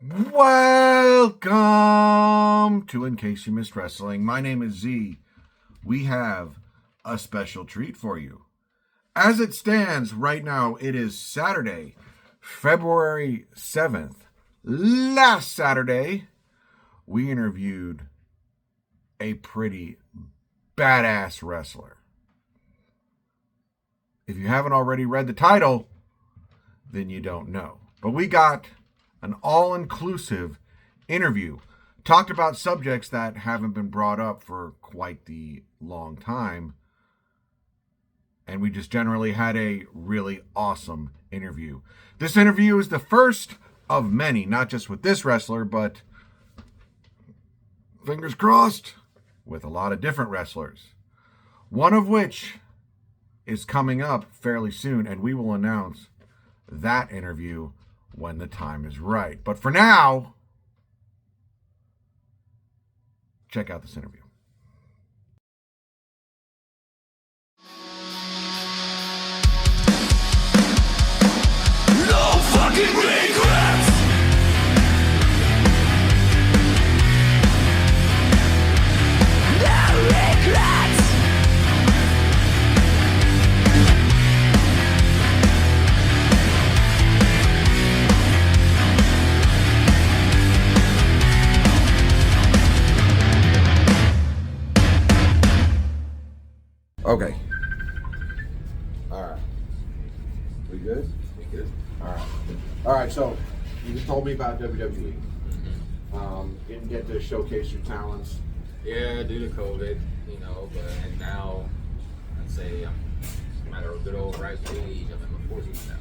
Welcome to In Case You Missed Wrestling. My name is Z. We have a special treat for you. As it stands right now, it is Saturday, February 7th. Last Saturday, we interviewed a pretty badass wrestler. If you haven't already read the title, then you don't know. But we got an all-inclusive interview. Talked about subjects that haven't been brought up for quite the long time. And we just generally had a really awesome interview. This interview is the first of many, not just with this wrestler, but fingers crossed, with a lot of different wrestlers. One of which is coming up fairly soon, and we will announce that interview when the time is right. But for now, check out this interview. No fucking regrets. No regrets. Okay. All right. We good? We good. All right. All right. So you just told me about WWE. Didn't get to showcase your talents. Yeah, due to COVID, but and now I'd say I'm at a good old ripe age. I'm in my 40s now.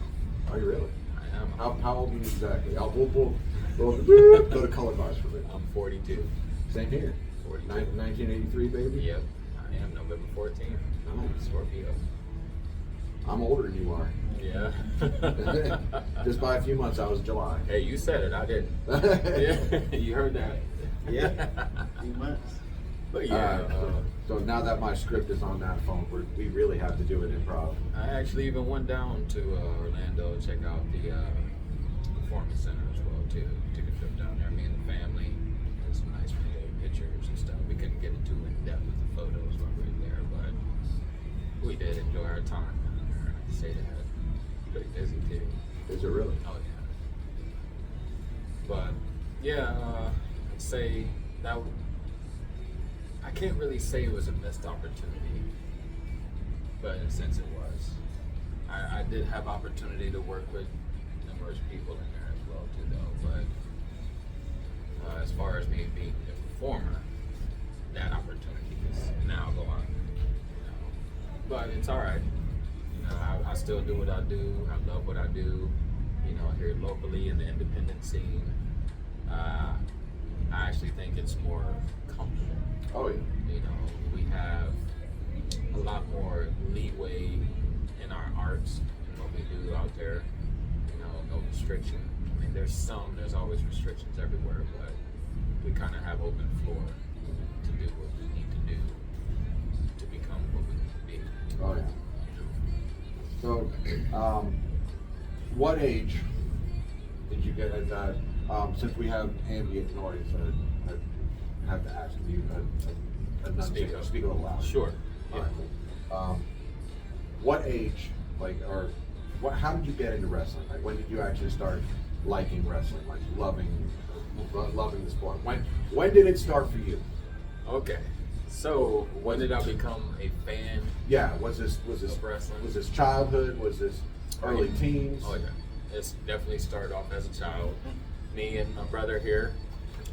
Are you really? I am. How old are you exactly? We'll go to color bars for me. I'm 42. Same here. 42. 1983, baby. Yep. I am November 14th. Nice. Scorpio. I'm older than you are. Yeah. Just by a few months. I was July. Hey, you said it. I didn't. Yeah. You heard that. Yeah. Few months. But yeah. So now that my script is on that phone, we really have to do it improv. I actually even went down to Orlando to check out the Performance Center as well too. Took a trip down there, me and the family, and some nice pictures and stuff. We couldn't get too in depth with the photos while we were there, but we did enjoy our time down there. I can say that. Pretty busy too. Is it really? Oh yeah. But yeah, I'd say that. I can't really say it was a missed opportunity, but in a sense it was. I did have opportunity to work with numerous people in there as well too, though. But as far as me being a performer, that opportunity is now gone. But it's all right. I still do what I do. I love what I do. Here locally in the independent scene, I actually think it's more comfortable. Oh yeah. We have a lot more leeway in our arts and what we do out there. No restriction. I mean, there's always restrictions everywhere, but we kind of have open floor to do what we need to do to become what we need to be. Oh yeah. So, what age did you get at that? Since we have ambient noise, I have to ask you speak a little louder. Sure. All right, cool. What age, how did you get into wrestling? Like, when did you actually start liking wrestling, like loving the sport? When did it start for you? Okay. So when did I become a fan? Yeah, was this wrestling? Was this childhood? Was this early teens? Oh yeah, it's definitely started off as a child. Me and my brother here,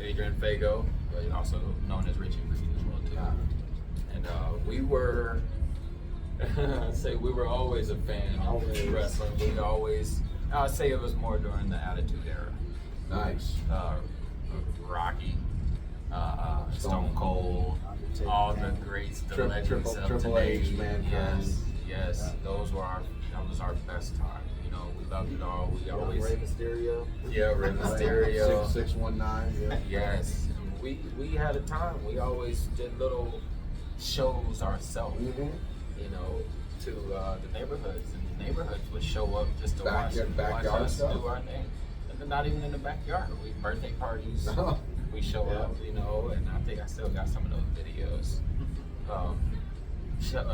Adrian Fago, also known as Richie Green as well too. And we were, I'd say we were always a fan of wrestling. I'd say it was more during the Attitude Era. Nice. Rocky, Stone Cold, all the greats, the legends of Triple H, today. Mankind. Yes, that was our best time. We loved it all. We always Rey Mysterio. Yeah, Rey Mysterio. 619. Yeah. Yes, we had a time. We always did little shows ourselves. Mm-hmm. To the neighborhoods, and the neighborhoods would show up just to watch Backyard us stuff? do our thing. The not even in the backyard. We birthday parties. We show Yeah. up, you know, and I think I still got some of those videos.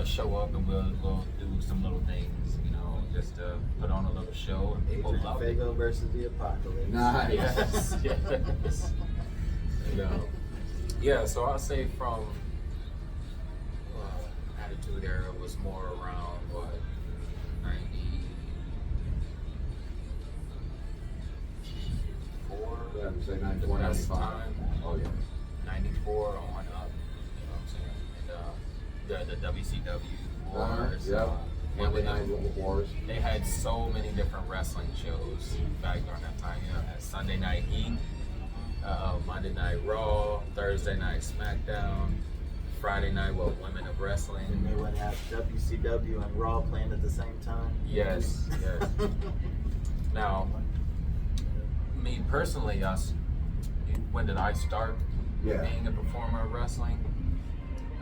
Show up and we'll do some little things, you know, just to put on a little show and people Adrian love it. Fago versus the Apocalypse. Nice. Yes, yes. And, yeah, so I'll say from Attitude Era was more around what 94. Yeah, we say The 94, best 95. time. Oh yeah. 94 on up. You know what I'm saying? And the WCW wars. Yep. Monday they- Night Wars. They had so many different wrestling shows back during that time. You know, had Sunday Night Heat, Monday Night Raw, Thursday Night SmackDown, Friday Night Women of And Wrestling. they would have WCW and Raw playing at the same time. Yes, yes. Now, me personally, when did I start Yeah. being a performer of wrestling?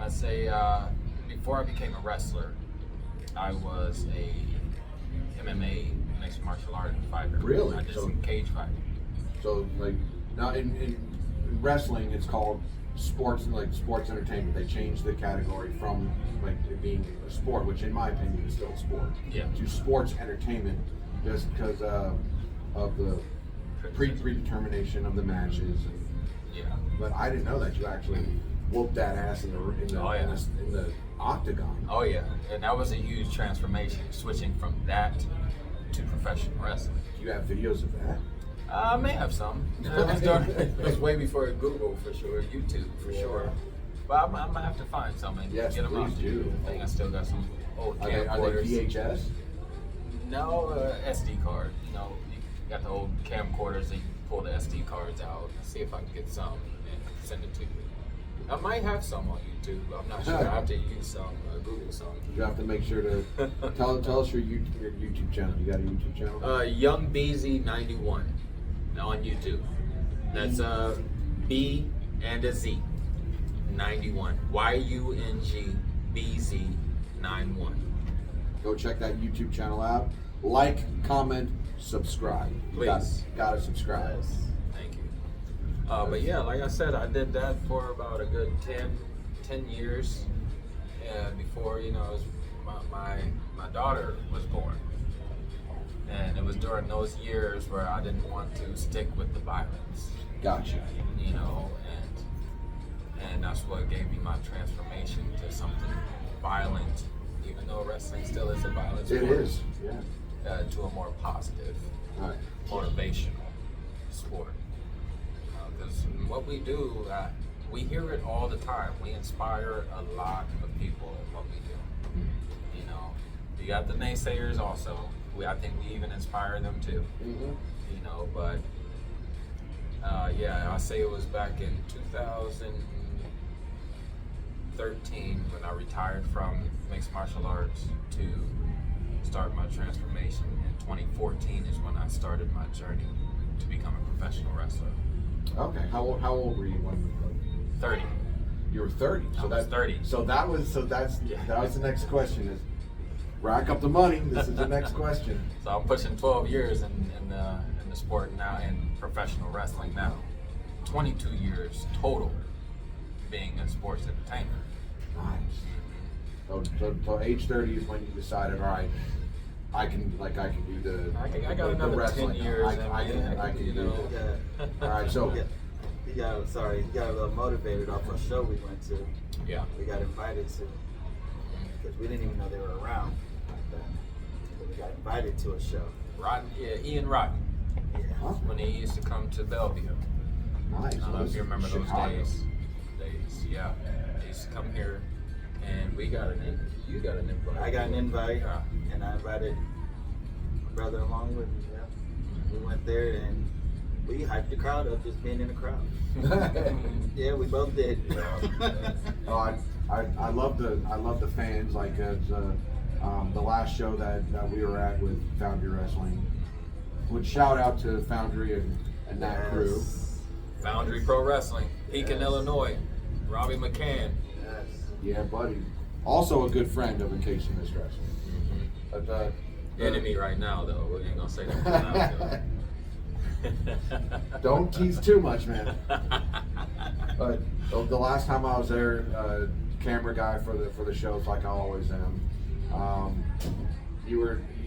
I say before I became a wrestler, I was a MMA mixed martial art fighter. Really? I did So- some cage fighting. So like now in wrestling, it's called sports and like sports entertainment. They changed the category from like it being a sport, which in my opinion is still a sport, Yeah. to sports entertainment, just because of the predetermination of the matches. And, Yeah. but I didn't know that you actually whooped that ass in the Oh, yeah. in the octagon. Oh yeah, and that was a huge transformation, switching from that to professional wrestling. Do you have videos of that? I may have some. It was way before Google for sure, YouTube for sure. But I'm gonna have to find some and Yes, get them out please to you. do. I think I still got some old Are they camcorders. VHS? No, SD card. You know, you got the old camcorders that you can pull the SD cards out. See if I can get some and send it to you. I might have some on YouTube. I'm not sure. I have to use some, Google some. You have to make sure to tell us your YouTube channel. You got a YouTube channel? Young BZ 91 on YouTube. That's B and a Z 91. YUNG BZ 91. Go check that YouTube channel out. Like, comment, subscribe. You Please. Gotta subscribe. Yes. Thank you. But yeah, like I said, I did that for about a good 10 years before, you know, it was my daughter was born. And it was during those years where I didn't want to stick with the violence, Gotcha. you know, and that's what gave me my transformation to something violent, even though wrestling still is a violent It sport, is. Yeah. to a more positive, All right. motivational sport. Because what we do, we hear it all the time. We inspire a lot of people in what we do. You know, you got the naysayers also. I think we even inspire them too. Mm-hmm. You know, but yeah, I say it was back in 2013 when I retired from mixed martial arts to start my transformation. In 2014 is when I started my journey to become a professional wrestler. Okay. How old were you when 30. you were 30? I was 30. So that was Yeah. that was the next question is rack up the money. This is the next question. So I'm pushing 12 years in the sport now, in professional wrestling now. 22 years total being a sports entertainer. Nice. So age 30 is when you decided, all right, I can do the I got the another wrestling 10 now. years. I can you do know. this. All right, so He got a little motivated off a show we went to. Yeah. We got invited to because we didn't even know they were around back then. But we got invited to a show. Ian Rotten, Yeah. Huh? when he used to come to Bellevue. nice. I don't know if you remember Chicago. those days. Yeah. They used to come here, and you got an invite. I got an invite, Yeah. and I invited my brother along with me. Yeah. We went there and we hyped the crowd up just being in the crowd. Yeah, we both did. Oh, I love the fans. Like the last show that we were at with Foundry Wrestling. Would shout out to Foundry and that crew. Yes. Foundry Pro Wrestling, Pekin, Illinois. Robbie McCann. Yes. Yeah, buddy. Also a good friend of In Case You Missed Wrestling. But Enemy right now, though. We ain't gonna say that. For now, Don't tease too much, man. But the last time I was there, camera guy for the shows, like I always am.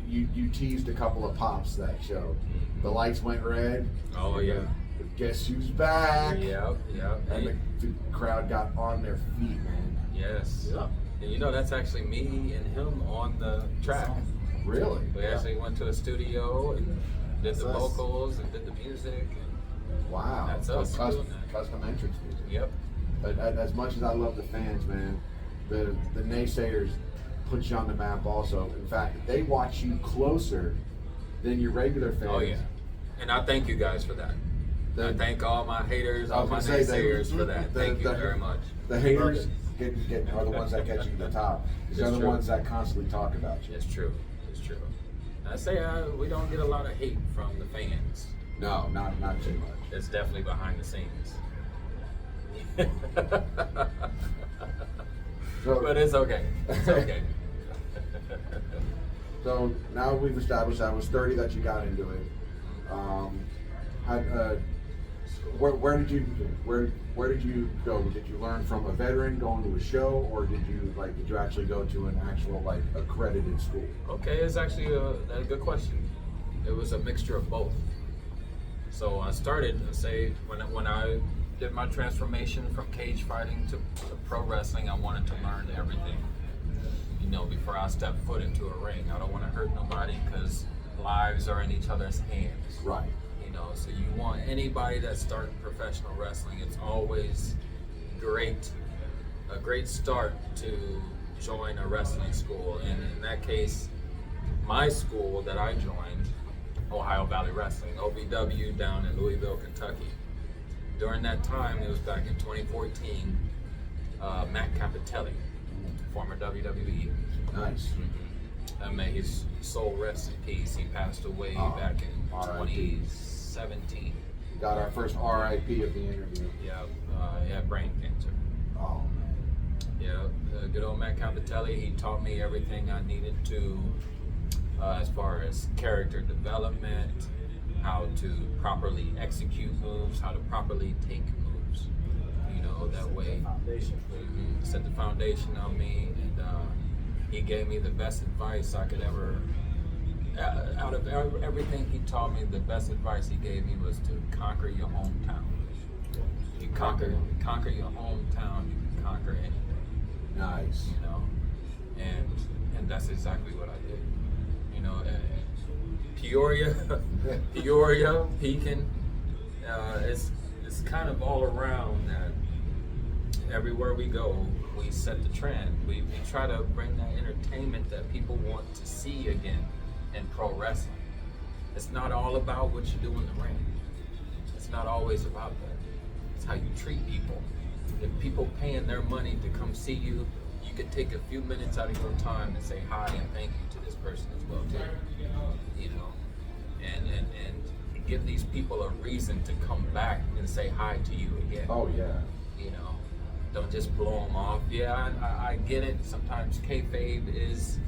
You teased a couple of pops that show. The lights went red. Oh yeah. Guess who's back? Yep. And the crowd got on their feet, man. Yes. Yep. And you know, that's actually me and him on the track. Really? We actually went to a studio and did the That's us. vocals and did the music. Wow. That's us Custom, doing that. custom entrance music. Yep. But as much as I love the fans, man, the naysayers put you on the map also. In fact, they watch you closer than your regular fans. Oh yeah. And I thank you guys for that. I thank all my haters, I all was my gonna say, naysayers for that. Thank you very much. The haters are the ones that get you to the top. They're It's the true. ones that constantly talk about you. It's true. It's true. I say we don't get a lot of hate from the fans. No, not too much. It's definitely behind the scenes. So, But it's okay. It's okay. so now we've established that it was 30 that you got into it. Where did you go? Did you learn from a veteran going to a show, or did you actually go to an actual accredited school? Okay, it's actually a good question. It was a mixture of both. So I started, say, when I did my transformation from cage fighting to pro wrestling, I wanted to learn everything. You know, before I step foot into a ring, I don't want to hurt nobody because lives are in each other's hands. Right. You know, so you want anybody that's starting professional wrestling, it's always a great start to join a wrestling school. And in that case, my school that I joined, Ohio Valley Wrestling, OVW, down in Louisville, Kentucky. During that time, it was back in 2014, Matt Capitelli, former WWE. Nice. And may his soul rest in peace. He passed away back in R.I.P. 2017. Got our first RIP of the interview. Yeah, he had brain cancer. Oh man. Yeah, good old Matt Capitelli. He taught me everything I needed to, as far as character development, how to properly execute moves, how to properly take moves. You know, that way. Foundation. Set the foundation on me, and he gave me the best advice I could ever. Out of everything he taught me, the best advice he gave me was to conquer your hometown. You conquer your hometown, you can conquer anything. Nice. You know, and that's exactly what I did. You know, Peoria, Pekin, it's kind of all around that. Everywhere we go, we set the trend. We try to bring that entertainment that people want to see again in pro wrestling. It's not all about what you do in the ring. It's not always about that. It's how you treat people. If people paying their money to come see you, you could take a few minutes out of your time to say hi and thank you to this person as well too. You know, and give these people a reason to come back and say hi to you again. Oh yeah. You know, don't just blow them off. Yeah, I get it. Sometimes kayfabe is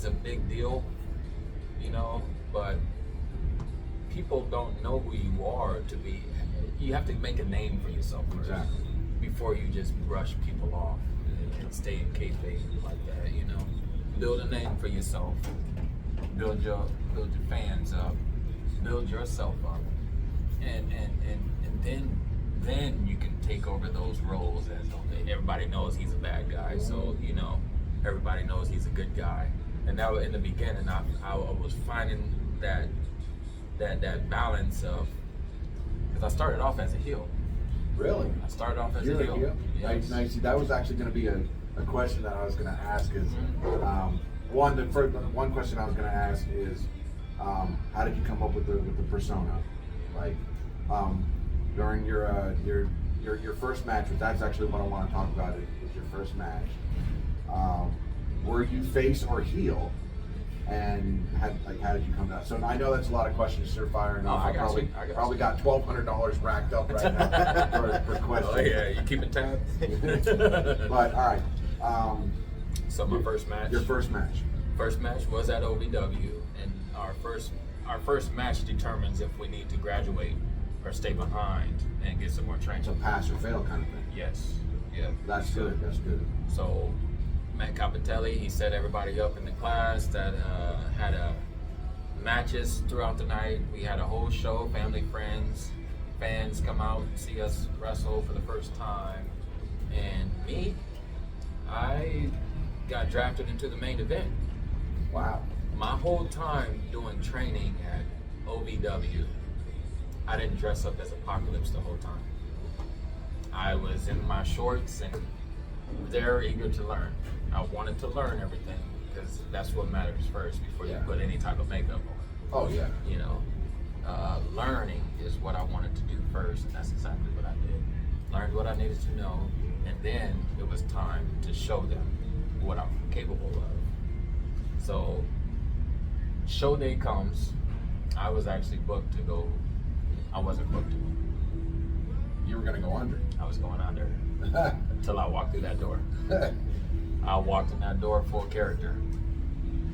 a big deal, you know, but people don't know who you are to be. You have to make a name for yourself first, Exactly. before you just brush people off and stay in kayfabe like that. You know, build a name for yourself. Build your fans up. Build yourself up, and then you can take over those roles as everybody knows he's a bad guy, so you know everybody knows he's a good guy. And now in the beginning, I was finding that balance of, because I started off as a heel. Really? I started off as You're a heel. here? Yes. Nice. See, that was actually going to be a question that I was going to ask. Is one question I was going to ask is, how did you come up with the persona? Like, during your first match, which that's actually what I want to talk about is your first match. Were you face or heel? And how did you come down? So I know that's a lot of questions you're firing off. I I got you. probably got $1,200 racked up right now for questions. Oh yeah, you keeping tab? But all right. So my first match. Your first match. First match was at OVW, and our first match determines if we need to graduate or stay behind and get some more training. It's a pass or fail kind of thing. Yes. Yeah. That's good. That's good. So Matt Capitelli, he set everybody up in the class that had matches throughout the night. We had a whole show, family, friends, fans come out and see us wrestle for the first time. And me, I got drafted into the main event. Wow. My whole time doing training at OVW, I didn't dress up as Apocalypse the whole time. I was in my shorts and very eager to learn. I wanted to learn everything because that's what matters first before you Yeah. put any type of makeup on. Oh yeah. You know, learning is what I wanted to do first, and that's exactly what I did. Learned what I needed to know, and then it was time to show them what I'm capable of. So, show day comes. I was actually booked to go. I wasn't booked to go. You were gonna go under. I was going under until I walked through that door. I walked in that door full character.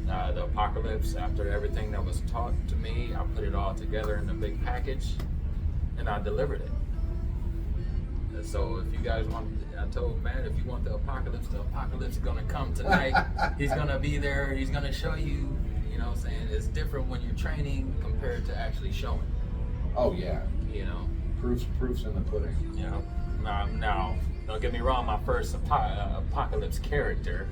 The Apocalypse, after everything that was taught to me, I put it all together in a big package and I delivered it. And so if you guys want, I told man, if you want the Apocalypse is gonna come tonight. He's gonna be there, he's gonna show you, you know what I'm saying? It's different when you're training compared to actually showing, Oh yeah. you know? Proofs in the pudding. You know, now, don't get me wrong. My first Apocalypse character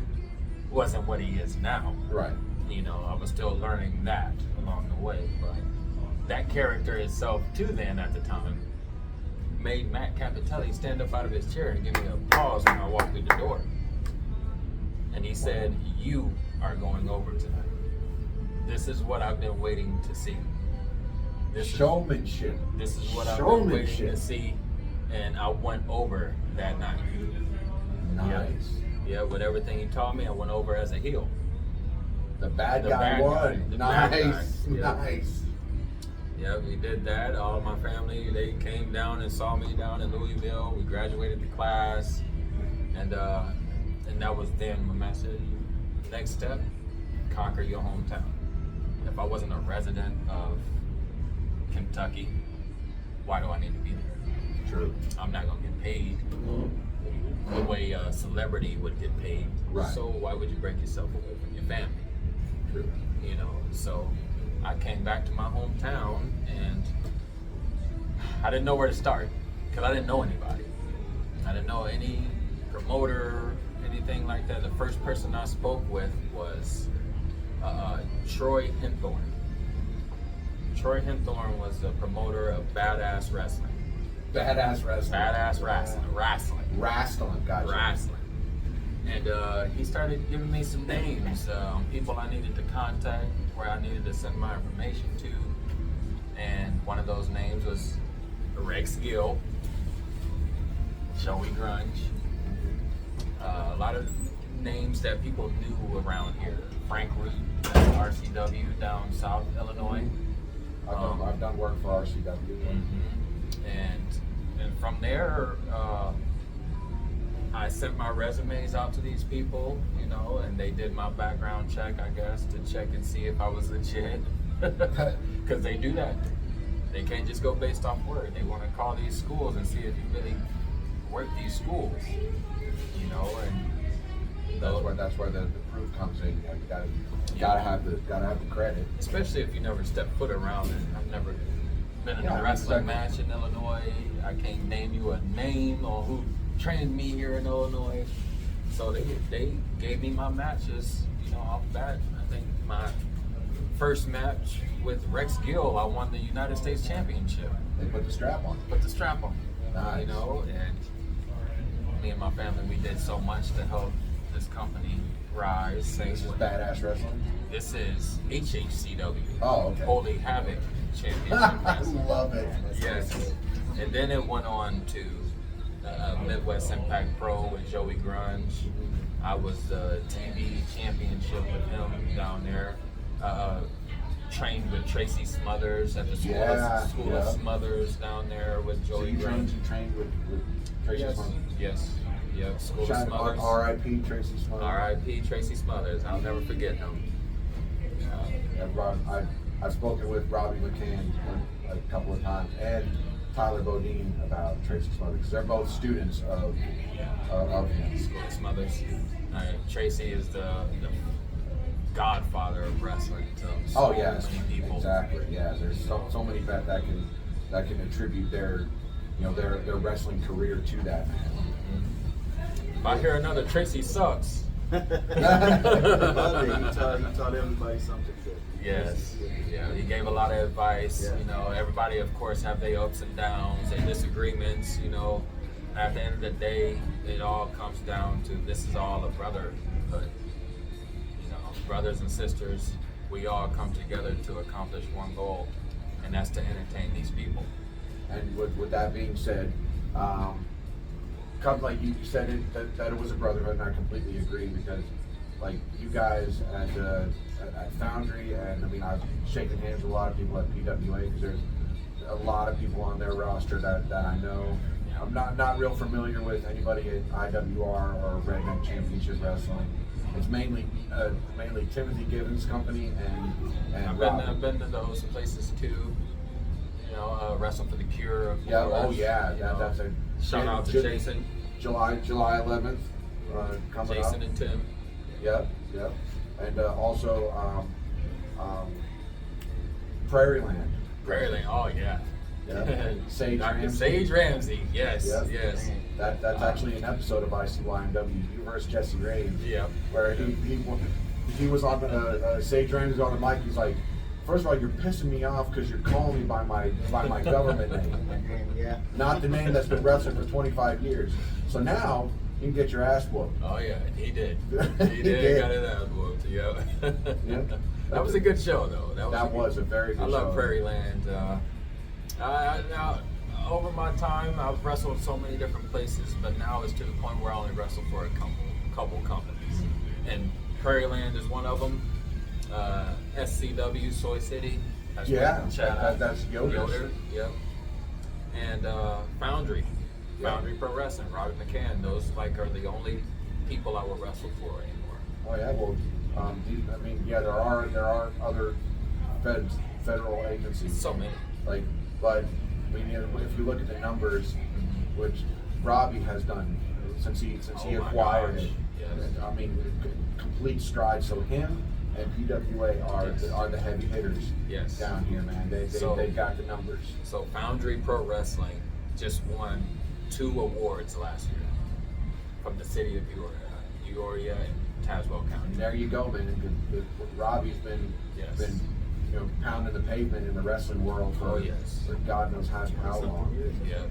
wasn't what he is now. Right. You know, I was still learning that along the way. But that character itself, too, then at the time, made Matt Capitelli stand up out of his chair and give me a pause when I walked through the door. And he said, "You are going over tonight. This is what I've been waiting to see. Showmanship. This is what I've been waiting to Showmanship. see." And I went over that night. Nice. Yeah, with everything he taught me, I went over as a heel. The bad The guy bad won. guy. The bad guy. Nice. Yeah. Nice. Yeah, we did that. All of my family, they came down and saw me down in Louisville. We graduated the class. And that was then my message. Next step, conquer your hometown. If I wasn't a resident of Kentucky, why do I need to be there? True. I'm not gonna get paid the way a celebrity would get paid. Right. So why would you break yourself away from your family? True. You know, so I came back to my hometown and I didn't know where to start because I didn't know anybody. I didn't know any promoter, anything like that. The first person I spoke with was Troy Hinthorn. Troy Hinthorn was the promoter of Badass Wrestling. Badass wrestling. Badass Wrestling. Wrestling. Gotcha. Wrestling. And he started giving me some names, people I needed to contact, where I needed to send my information to. And one of those names was Rex Gill, Joey Grunge, a lot of names that people knew around here. Frank Root, RCW down South Illinois. I've done work for RCW. And from there, I sent my resumes out to these people, you know, and they did my background check, I guess, to check and see if I was legit. Because they do that. They can't just go based off word. They want to call these schools and see if you really work these schools, you know. And That's where the proof comes in. You gotta have the credit. especially if you never step foot around it. I've never been in a wrestling match in Illinois. I can't name you a name or who trained me here in Illinois. So they gave me my matches, you know, off the bat. I think my first match with Rex Gill, I won the United States Championship. They put the strap on. Put the strap on. Nice. You know, and me and my family, we did so much to help this company rise. This is Badass Wrestling. This is HHCW. Oh, okay. Holy Havoc Championship I Wrestling. love it. Yes. And then it went on to Midwest Impact Pro with Joey Grunge. I was the TV championship with him down there. Trained with Tracy Smothers at the School of Smothers down there with So Joey you Grunge. trained with Tracy Yes. Smothers? Yes. Yep. School of Shout out Smothers. R.I.P. Tracy Smothers. R.I.P. Tracy Smothers. I'll never forget him. Yeah, I've spoken with Robbie McCann a couple of times and Tyler Bodine about Tracy Smothers because they're both students of him. School of Smothers. Tracy is the godfather of wrestling to so many people. Exactly. Yeah, there's so many that can attribute their wrestling career to that man. If I hear another Tracy sucks. He taught everybody something good. Yes. Yeah, he gave a lot of advice. Yeah. You know, everybody of course have their ups and downs and disagreements, you know. At the end of the day, it all comes down to this is all a brotherhood. You know, brothers and sisters, we all come together to accomplish one goal, and that's to entertain these people. And with that being said, like you said that it was a brotherhood, and I completely agree because, like you guys at Foundry, and I mean I've shaken hands with a lot of people at PWA because there's a lot of people on their roster that I know. I'm not real familiar with anybody at IWR or Redneck Championship Wrestling. It's mainly Timothy Gibbons' company and I've been to those places too. You know, Wrestle for the Cure. Of course, that's a shout out to Jason. July 11th coming up. Jason and Tim. Yep. And also Prairie Land. Oh yeah. Yeah. Sage Dr. Ramsey. Sage Ramsey. Yes. Yep. Yes. That's actually an episode of ICYMW, you versus Jesse Raves. Yep. Where he was on Sage Ramsey on the mic. He's like, first of all, you're pissing me off because you're calling me by my government name. Yeah. Not the name that's been wrestling for 25 years. So now you can get your ass whooped. Oh yeah, he did. He did. Got his ass whooped. Yep. Yep. That was a good show though. That was a very good I love show. Prairie Land. Now, over my time, I've wrestled so many different places, but now it's to the point where I only wrestle for a couple companies, and Prairie Land is one of them. SCW Soy City. That's that's Yoder. Yep. And Foundry. Yeah. Foundry Pro Wrestling, Robbie McCann. Those are the only people I will wrestle for anymore. Oh yeah, well, there are other federal agencies. So many. But if you look at the numbers, which Robbie has done since he acquired it, yes. I mean, complete strides. So him and PWA are the heavy hitters Yes. down here, man. They got the numbers. So Foundry Pro Wrestling just won 2 awards last year from the city of Peoria and Tazewell County. And there you go, man. Robbie's been pounding the pavement in the wrestling world for God knows how long. Yeah,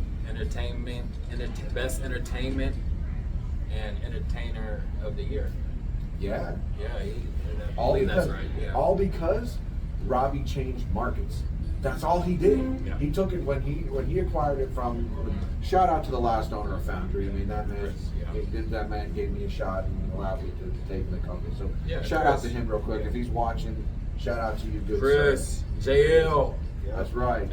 best entertainment and entertainer of the year. Yeah. Yeah, That's right. Yeah. All because Robbie changed markets. That's all he did. Yeah. He took it when he acquired it from. Shout out to the last owner of Foundry. I mean that man. That man gave me a shot and allowed me to take the company. So shout out to him real quick if he's watching. Shout out to you, good Chris, sir. JL. That's right.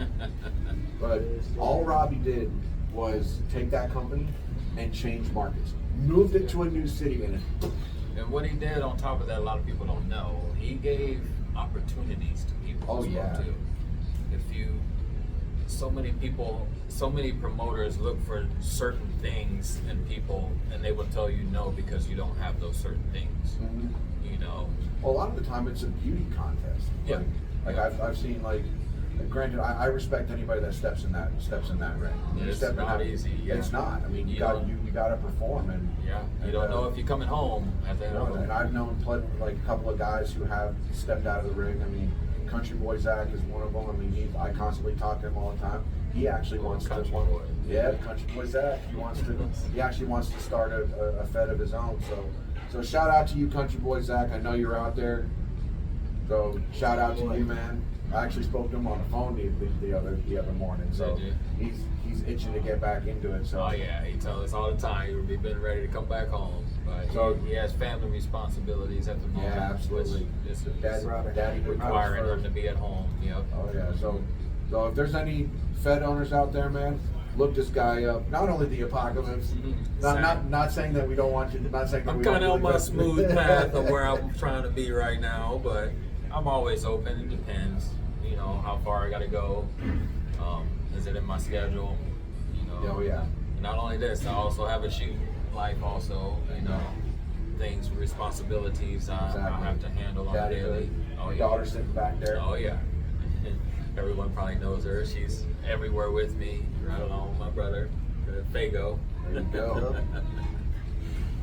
But all Robbie did was take that company and change markets. Moved it to a new city and And what he did on top of that, a lot of people don't know, he gave opportunities to people as well too. So many promoters look for certain things in people, and they will tell you no because you don't have those certain things. Mhm. You know. Well, a lot of the time it's a beauty contest. Yeah. I've seen granted, I respect anybody that steps in that ring. It's not easy. Yeah. It's not. I mean, you got to perform and. Yeah. You don't know if you're coming home at the end of And I've known a couple of guys who have stepped out of the ring. I mean, Country Boy Zach is one of them. I mean, I constantly talk to him all the time. He actually wants to. Country Boy. Yeah, Country Boy Zach. He actually wants to start a fed of his own. So shout out to you, Country Boy Zach. I know you're out there. So shout out to you, man. I actually spoke to him on the phone the other morning. So he's itching to get back into it. So. Oh yeah, he tells us all the time he's been ready to come back home. But he has family responsibilities at the moment. Yeah, absolutely. Daddy requiring him to be at home. Yep. Oh yeah. So if there's any Fed owners out there, man, look this guy up. Not only the Apocalypse. Not saying that we don't want you. Not saying that I'm we kind of on want my smooth path of where I'm trying to be right now, but I'm always open. It depends. you know, how far I got to go. Is it in my schedule? You know. Oh yeah. And not only this, I also have a shooting life. Also, you know, things, responsibilities I have to handle on a daily. Oh, your daughter sitting back there. Oh yeah. Everyone probably knows her. She's everywhere with me, right along with my brother, Fago. There you go.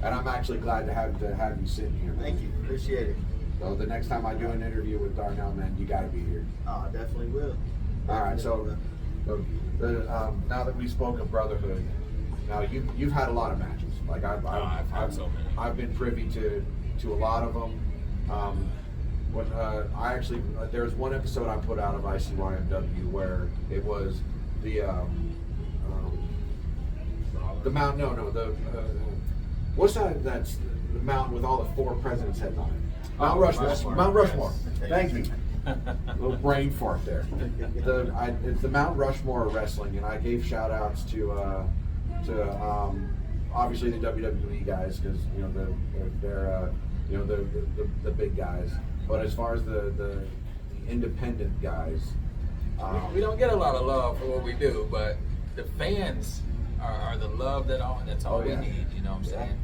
And I'm actually glad to have you sitting here. Thank you. Appreciate it. So the next time I do an interview with Darnell, man, you got to be here. Oh, I definitely will. All right. So now that we spoke of brotherhood, now you've had a lot of matches. Like I've had so many. I've been privy to a lot of them. When I actually there's one episode I put out of ICYMW where it was the mountain. No, what's that? That's the mountain with all the 4 presidents' heads on it. Mount Rushmore. Mount Rushmore. Thank you. A little brain fart there. It's the Mount Rushmore of wrestling, and I gave shout outs to obviously the WWE guys because you know they're you know the big guys. But as far as the independent guys, we don't get a lot of love for what we do, but the fans are the love that's all we need. You know what I'm saying?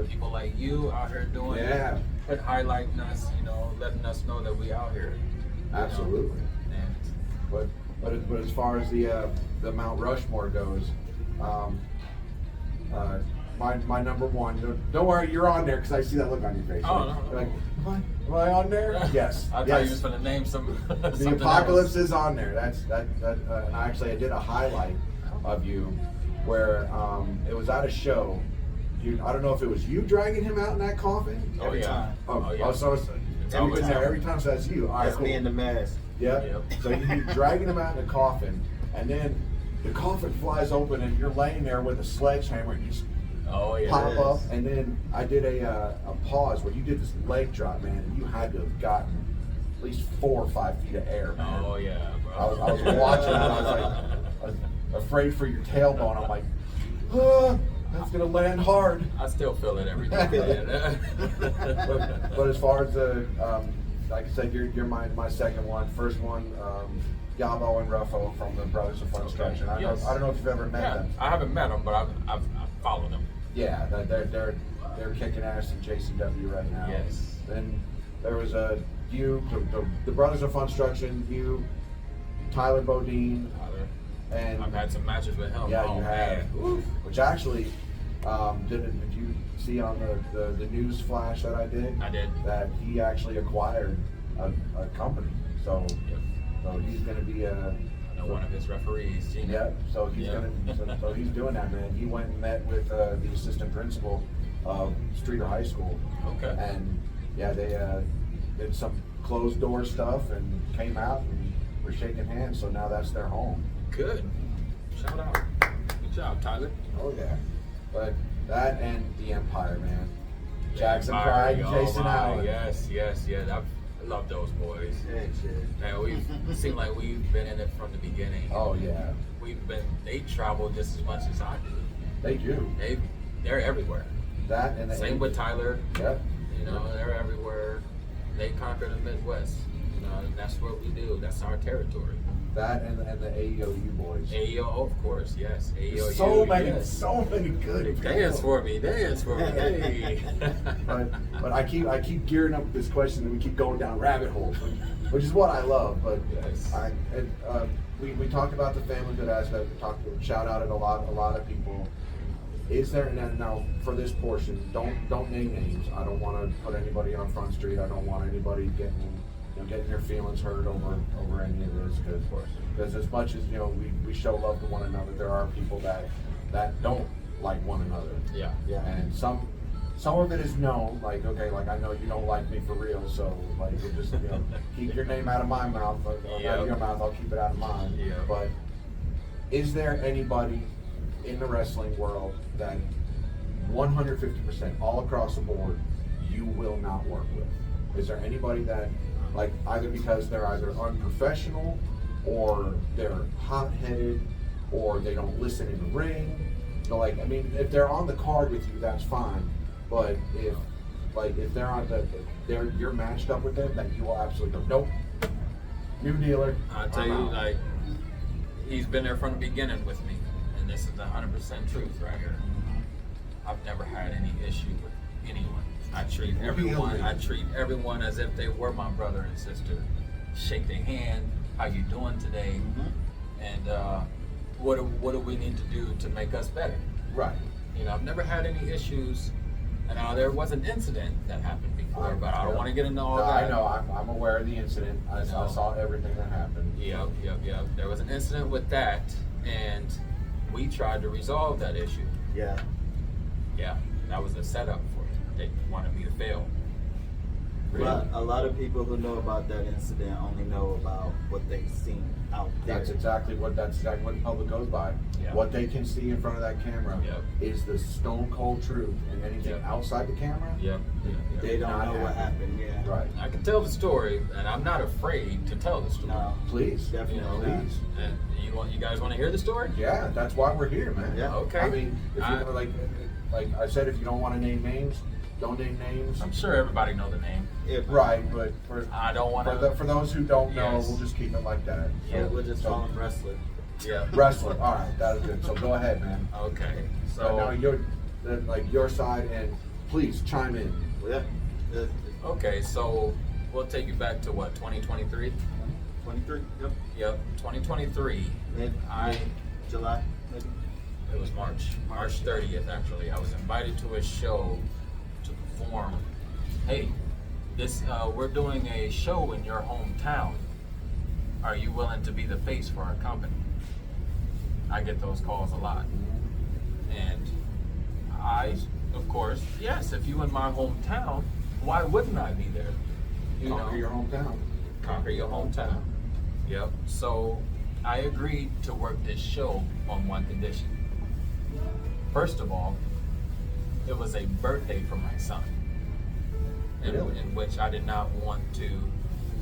People like you out here doing it, highlighting us, you know, letting us know that we out here. Absolutely. And but as far as the Mount Rushmore goes, my number one. Don't worry, you're on there because I see that look on your face. Oh, no. Like, am I on there? Yes. I thought you was going to name some. The Apocalypse is on there. And actually I did a highlight of you where it was at a show. I don't know if it was you dragging him out in that coffin. Oh yeah. So it's every time. So that's you. All right, That's cool. me in the mask. Yep. So you're dragging him out in the coffin, and then the coffin flies open, and you're laying there with a sledgehammer, and you just pop up. And then I did a pause where you did this leg drop, man, and you had to have gotten at least 4 or 5 feet of air, man. Oh yeah, bro. I was watching it. I was afraid for your tailbone. I'm like, ah, that's gonna land hard. I still feel it every day. But as far as the, like I said, you're my second one. First one, Yabo and Ruffo from the Brothers of Fun Structure. I don't know if you've ever met them. I haven't met them, but I've followed them. Yeah, they're kicking ass in JCW right now. Yes. Then there was the Brothers of Fun Structure, you, Tyler Bodine, and I've had some matches with him. Yeah, you have. Man. Which actually, did you see on the news flash that I did? I did. That he actually acquired a company. So he's going to be one of his referees. Gina. Yeah. So he's so he's doing that, man. He went and met with the assistant principal of Streeter High School. Okay. And yeah, they did some closed door stuff and came out and we're shaking hands. So now that's their home. Good. Shout out. Good job, Tyler. Oh yeah. But that and the Empire, man. Jackson Empire, Pride, Jason Allen. Yes. I love those boys. Man, it seems like we've been in it from the beginning. Oh yeah. They travel just as much as I do. They do. They're everywhere. That and Same with Tyler. Yep. You know, they're everywhere. They conquer the Midwest. You know, and that's what we do. That's our territory. That and the AEOU boys. AEO, of course, yes. AEOU. So many good. Dance for me. Hey. but I keep gearing up this question and we keep going down rabbit holes, which is what I love. But yes. we talked about the family good aspect. We talked shout out at a lot of people. Is there now for this portion? Don't name names. I don't want to put anybody on Front Street. I don't want anybody getting their feelings hurt over any of this, because as much as we show love to one another, there are people that don't like one another. Yeah. And some of it is known, like I know you don't like me for real, so like you just keep your name out of my mouth, out of your mouth. I'll keep it out of mine. Yeah. But is there anybody in the wrestling world that 150% all across the board you will not work with? Is there anybody that, like, either because they're either unprofessional or they're hot-headed or they don't listen in the ring? If they're on the card with you, that's fine. But if they're on you're matched up with them, that you will absolutely go, nope, New dealer. I tell I'm you, out. like, he's been there from the beginning with me, and this is the 100% truth right here. I've never had any issue with anyone. I treat everyone as if they were my brother and sister. Shake their hand. How you doing today? And what do we need to do to make us better? Right. You know, I've never had any issues. And there was an incident that happened before, but I don't want to get into all that. I know. I'm aware of the incident. I saw everything that happened. Yep. There was an incident with that, and we tried to resolve that issue. Yeah. Yeah, that was a setup for it. They wanted me to fail. But a lot of people who know about that incident only know about what they've seen out there. That's exactly what the public goes by. Yeah. What they can see in front of that camera Yep. is the stone cold truth, and anything Yep. outside the camera, Yep. They don't Not know what happened. Yeah. right? I can tell the story, and I'm not afraid to tell the story. No. Please, Definitely You know, not. please. And you guys want to hear the story? Yeah, that's why we're here, man. Yeah. Okay. I mean, if I- you like I said, if you don't want to name names, don't name names. I'm sure everybody know the name. If, Right, but I don't want to. for those who don't know, Yes. we'll just keep it like that. Yeah, we'll just call him wrestler. Yeah. Wrestler. All right, that is good. So go ahead, man. Okay. So now So your side, and please chime in. Yeah. okay, so we'll take you back to what 2023. 23. Yep. Yep, 2023. Mid July. Maybe. It was March 30th actually. I was invited to a show to perform. Hey, we're doing a show in your hometown. Are you willing to be the face for our company? I get those calls a lot. And I, of course, yes, if you in my hometown, why wouldn't I be there? You Conquer know? your hometown. Conquer your hometown. Yep. So I agreed to work this show on one condition. First of all, it was a birthday for my son, Really? in which I did not want to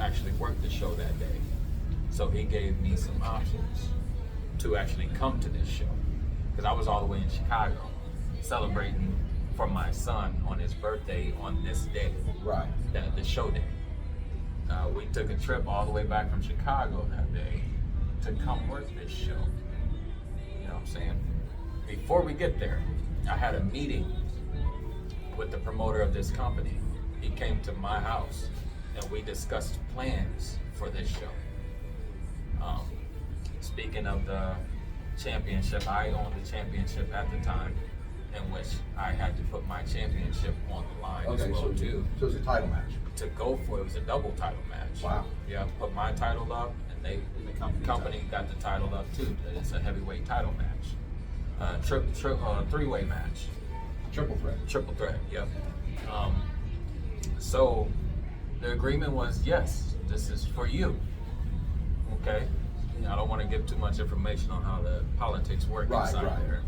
actually work the show that day. So he gave me some options to actually come to this show, because I was all the way in Chicago celebrating for my son on his birthday on this day, Right. the show day. We took a trip all the way back from Chicago that day to come work this show. You know what I'm saying? Before we get there, I had a meeting with the promoter of this company. He came to my house and we discussed plans for this show. Speaking of the championship, I owned the championship at the time, in which I had to put my championship on the line as well too. So it's a title match. To go for it was a double title match. Wow. Yeah, put my title up, and the company got the title up too. It's a heavyweight title match, three-way match, Triple threat. triple threat. Yep. So the agreement was, yes, this is for you. Okay. I don't want to give too much information on how the politics work inside there,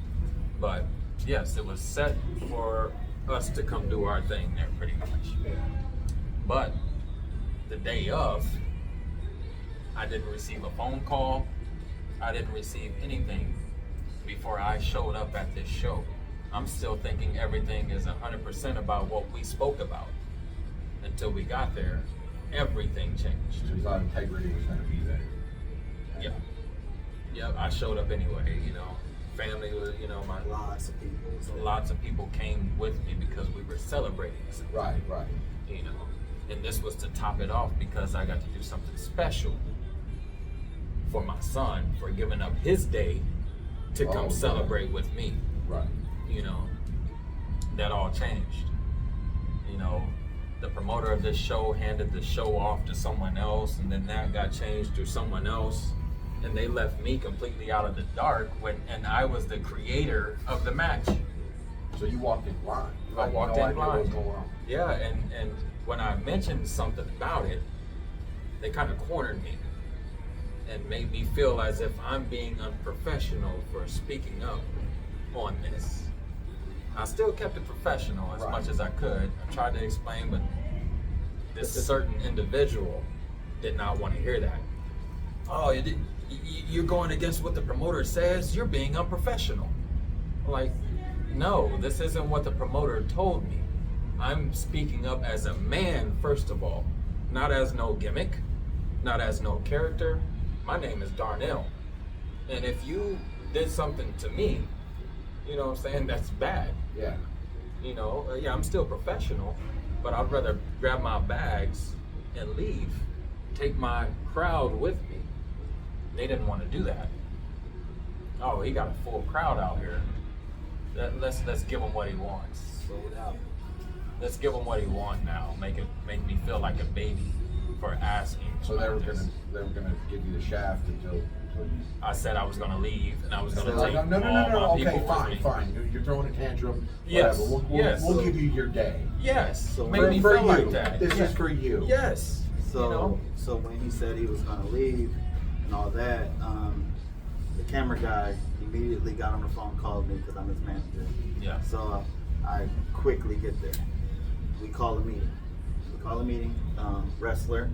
but yes, it was set for us to come do our thing there, pretty much. But the day of, I didn't receive a phone call. I didn't receive anything before I showed up at this show. I'm still thinking everything is 100% about what we spoke about. Until we got there, everything changed. So you thought integrity was going to be there. Yeah. Yep, I showed up anyway, you know. Family was, you know, Lots of people. lots of people came with me because we were celebrating something. Right. You know, and this was to top it off because I got to do something special for my son for giving up his day to come Oh, celebrate with me. Right. You know, that all changed. You know, the promoter of this show handed the show off to someone else, and then that got changed to someone else, and they left me completely out of the dark and I was the creator of the match. So you walked in blind. You I had walked no in idea blind. what was going on. Yeah, and when I mentioned something about it, they kind of cornered me and made me feel as if I'm being unprofessional for speaking up on this. I still kept it professional as Right. much as I could. I tried to explain, but this certain individual did not want to hear that. Oh, you're going against what the promoter says? You're being unprofessional. Like, no, this isn't what the promoter told me. I'm speaking up as a man, first of all, not as no gimmick. Not as no character. My name is Darnell. And if you did something to me, you know what I'm saying, that's bad. Yeah. You know, yeah, I'm still professional, but I'd rather grab my bags and leave, take my crowd with me. They didn't want to do that. Oh, he got a full crowd out here. Let's give him what he wants. Sold out. Let's give him what he wants now. Make me feel like a baby for asking. So they were about this. gonna give you the shaft until you. I said I was gonna leave and I was gonna So- take No. all my Okay, people with me. fine. You're throwing a tantrum. Yes, Whatever. yes. We'll give you your day. Yes. So Make me for feel you. like that. This Yeah. is for you. Yes. So, You know? so when he said he was gonna leave and all that, the camera guy immediately got on the phone, called me because I'm his manager. Yeah. So I quickly get there. We call a meeting. Wrestler,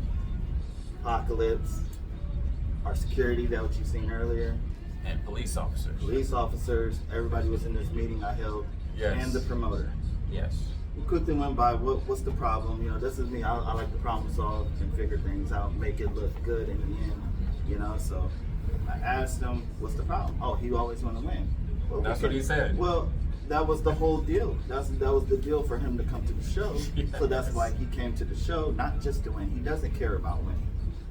Apocalypse, our security that what you seen earlier, And police officers. police officers. Everybody was in this meeting I held, Yes. and the promoter. Yes. We quickly went by what's the problem. You know, this is me. I like to problem solve and figure things out, make it look good in the end. You know, so I asked him, what's the problem? Oh, he always want to win. Well, That's what he said. Well, that was the whole deal. That was the deal for him to come to the show. So that's Yes. why he came to the show, not just to win. He doesn't care about winning.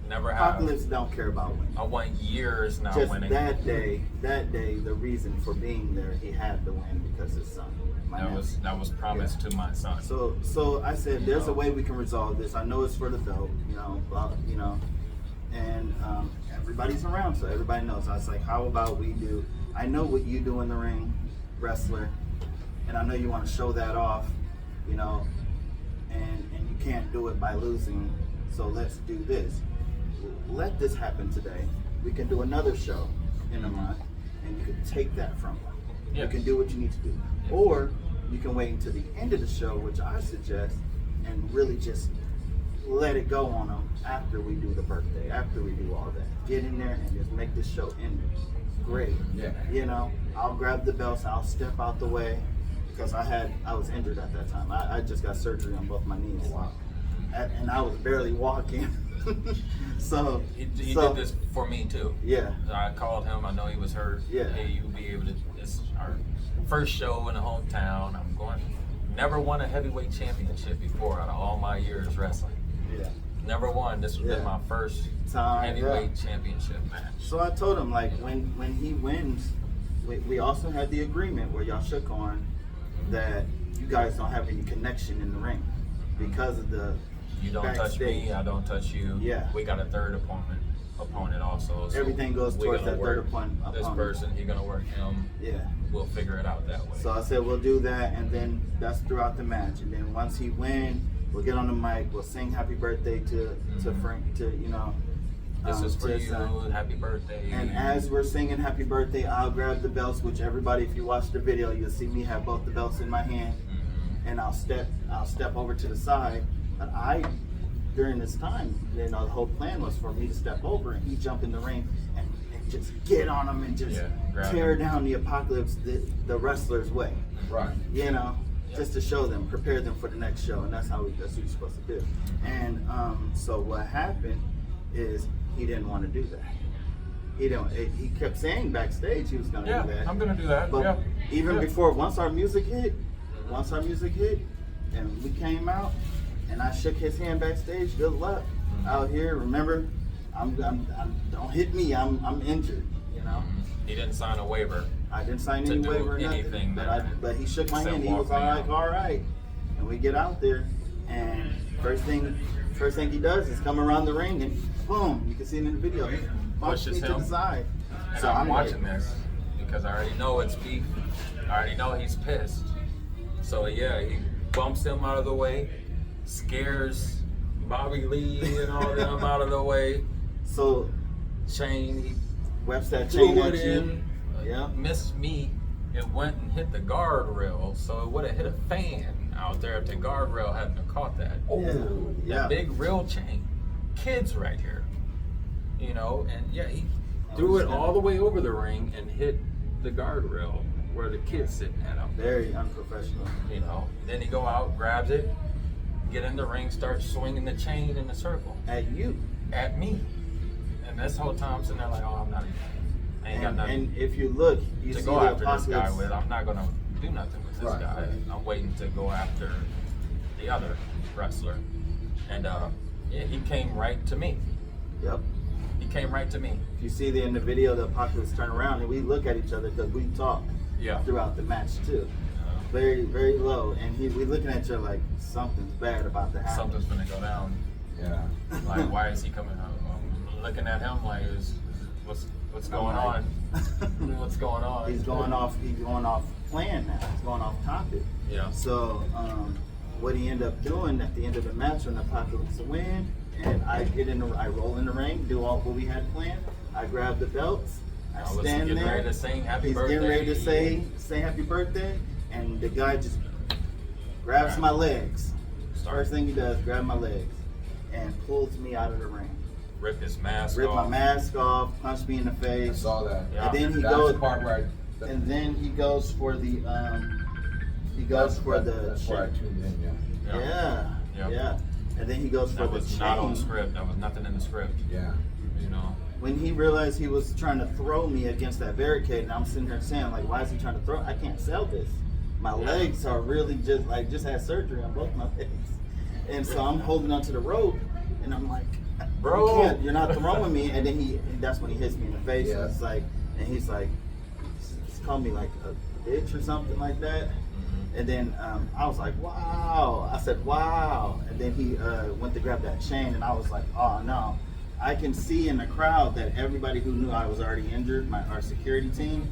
Never have. Apocalypse don't care about winning. I won years now Just winning. that day, the reason for being there, he had to win because his son. my nephew. That was promised to my son. So I said, there's a way we can resolve this. I know it's for the belt, and everybody's around, so everybody knows. I was like, how about we do? I know what you do in the ring, wrestler, and I know you want to show that off, and you can't do it by losing. So let's do this. Let this happen today. We can do another show in a month, and you can take that from them. Yeah. You can do what you need to do. Or you can wait until the end of the show, which I suggest, and really just let it go on them after we do the birthday, after we do all that. Get in there and just make this show end great. Yeah. I'll grab the belts, I'll step out the way, because I was injured at that time. I just got surgery on both my knees. Wow. And I was barely walking. So He did this for me too. Yeah. I called him. I know he was hurt. Yeah. Hey, you'll be able to. This is our first show in the hometown. I'm going. Never won a heavyweight championship before out of all my years wrestling. Yeah. Never won. This would Yeah. be my first Time, heavyweight championship match. So I told him, like, when he wins, we also had the agreement where y'all shook on that you guys don't have any connection in the ring because of the You don't touch backstage. me. I don't touch you. Yeah. We got a third opponent also. So Everything goes we towards gonna that third work opponent. This person, he gonna work him. Yeah. We'll figure it out that way. So I said we'll do that, and then that's throughout the match. And then once he wins, we'll get on the mic, we'll sing happy birthday to Frank, this is for to his you. son. Happy birthday. And as we're singing happy birthday, I'll grab the belts, which everybody, if you watch the video, you'll see me have both the belts in my hand, and I'll step over to the side. But during this time, the whole plan was for me to step over and he jump in the ring and just get on him and just grab tear him. down the Apocalypse the wrestler's way. Right. Just to show them, prepare them for the next show, and that's what you're supposed to do. And so what happened is he didn't want to do that. He kept saying backstage he was going to do that. I'm gonna do that. But yeah. even Yeah. before, once our music hit, and we came out, and I shook his hand backstage. Good luck out here. Remember, I'm don't hit me. I'm injured. He didn't sign a waiver. I didn't sign To any do waiver or anything nothing. But he shook my except hand. He was walk me out. all right. And we get out there, and first thing he does is come around the ring, and boom, you can see it in the video. He pushes me Pushes to the him. side. And So I'm like, watching this because I already know it's beef. I already know he's pissed. So yeah, he bumps him out of the way, scares Bobby Lee and all them out of the way. So Shane, he webs that chain threw at it you. in, Yeah. missed me. It went and hit the guardrail, so it would have hit a fan out there if the guardrail hadn't have caught that. Yeah. Big real chain. Kids right here. And yeah, he threw it all the way over the ring and hit the guardrail where the kid's sitting at him. Very unprofessional. Then he go out, grabs it, get in the ring, start swinging the chain in a circle. At you. at me. And this whole time I'm sitting there like, oh, I'm not even. I ain't got nothing And if you look, you to see go the after this guy apocalypse. with. I'm not gonna do nothing with this Right, guy. right. I'm waiting to go after the other wrestler. And yeah, he came right to me. Yep. He came right to me. If you see in the video, the apocalypse turn around and we look at each other because we talk Yeah. throughout the match too. Very, very low, and we looking at you like something's bad about to happen. Something's gonna go down. Yeah. Like, why is he coming home? I'm looking at him like, what's going on? What's going on? He's going off plan now. He's going off topic. Yeah. So what he ended up doing at the end of the match when the apocalypse win, and I roll in the ring, do all what we had planned. I grab the belts. I I was stand getting there. ready to sing happy He's birthday. getting ready to say happy birthday, and the guy just grabs my legs. First thing he does, grab my legs, and pulls me out of the ring. Rip his mask Rip off. my mask off, punch me in the I face, saw that. Yeah. and then he That's goes. the part where And then he goes for the that's where I tuned in. Yeah. yeah. And then he goes for That the was not on chain. script. That was nothing in the script. Yeah. You know. When he realized he was trying to throw me against that barricade, and I'm sitting here saying, like, why is he trying to throw? I can't sell this. My legs are really just had surgery on both my legs, and so I'm holding onto the rope, and I'm like, Bro. you're not throwing me. And then that's when he hits me in the face. Yeah. And it's like, and he's like, he's called me like a bitch or something like that. And then I was like, wow. I said, wow. And then he went to grab that chain, and I was like, oh no. I can see in the crowd that everybody who knew I was already injured, our security team,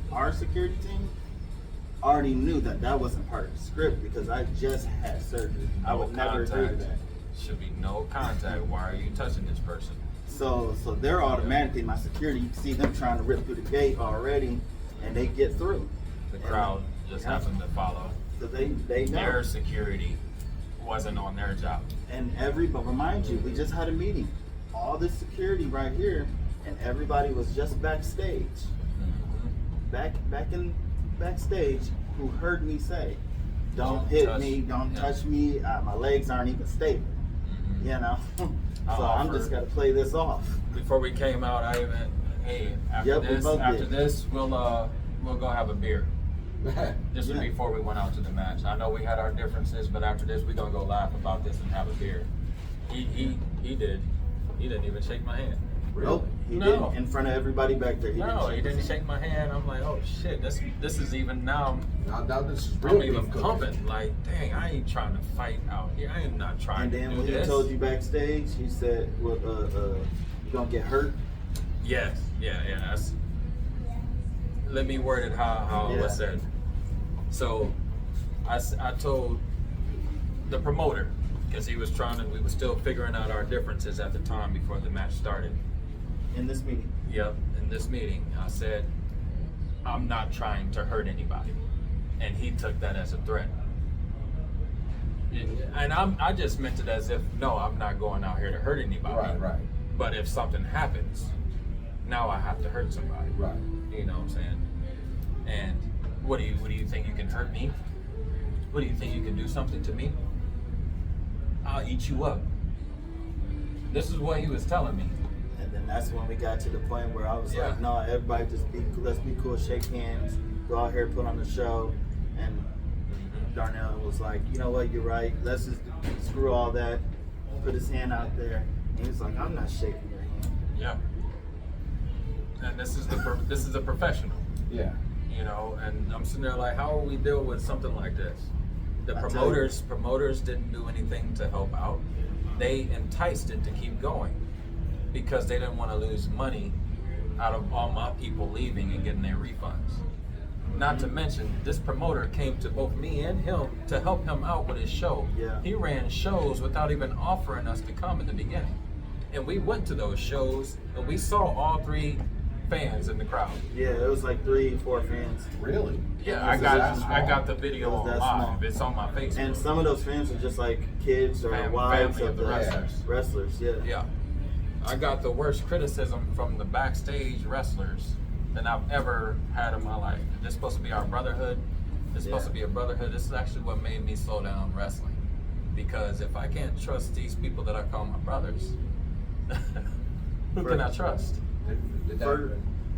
already knew that wasn't part of the script because I just had surgery. I would never agree to that. Should be no contact. Why are you touching this person? So they're automatically, my security, you can see them trying to rip through the gate already, and they get through. The crowd just Yeah. happened to follow. So they know. Their security wasn't on their job. And but remind you, we just had a meeting. All this security right here, and everybody was just backstage. Backstage, who heard me say, "Don't Don't hit touch- me, don't yeah. touch me. My legs aren't even stable." You know, so I'm just offered- gotta play this off. Before we came out, I even, hey, after Yep, we both did. this, we'll go have a beer. This was Yeah. before we went out to the match. I know we had our differences, but after this, we're gonna go laugh about this and have a beer. He did. He didn't even shake my hand. Nope, he No. didn't in front of everybody back there. No, he didn't his hand. shake my hand. I'm like, oh shit, this is even now. Now this is I'm real even beef cooking. pumping. Like, dang, I ain't trying to fight out here. I am not trying And to then do when he this. told you backstage, he said, "Well, you gonna get hurt." Yes, yeah. That's, let me word it how it was said. So, I told the promoter, because we were still figuring out our differences at the time before the match started. In this meeting. Yep, in this meeting, I said, I'm not trying to hurt anybody. And he took that as a threat. And I just meant it as if, no, I'm not going out here to hurt anybody. Right. But if something happens, now I have to hurt somebody. Right. You know what I'm saying? And what do you think you can hurt me? What do you think you can do something to me? I'll eat you up. This is what he was telling me. And then that's when we got to the point where I was Yeah. like, no, everybody let's be cool, shake hands, go out here, put on the show. And Darnell was like, you know what, you're right. Let's just screw all that. Put his hand out there. And he was like, I'm not shaking your hand. Yeah. And this is a professional, Yeah. you know. And I'm sitting there like, how will we deal with something like this? The I tell promoters didn't do anything to help out. They enticed it to keep going because they didn't want to lose money out of all my people leaving and getting their refunds. Not to mention, this promoter came to both me and him to help him out with his show. Yeah. He ran shows without even offering us to come in the beginning. And we went to those shows and we saw all three fans in the crowd. Yeah, it was like 3-4 fans. Really? Yeah, Was it that I got the video Was on that live. small? It's on my Facebook. And some of those fans were just like kids or wives family of of the wrestlers. wrestlers. Yeah. Yeah. I got the worst criticism from the backstage wrestlers than I've ever had in my life. This is supposed to be our brotherhood. This is supposed to be a brotherhood. This is actually what made me slow down wrestling. Because if I can't trust these people that I call my brothers, Who can I trust? Did that,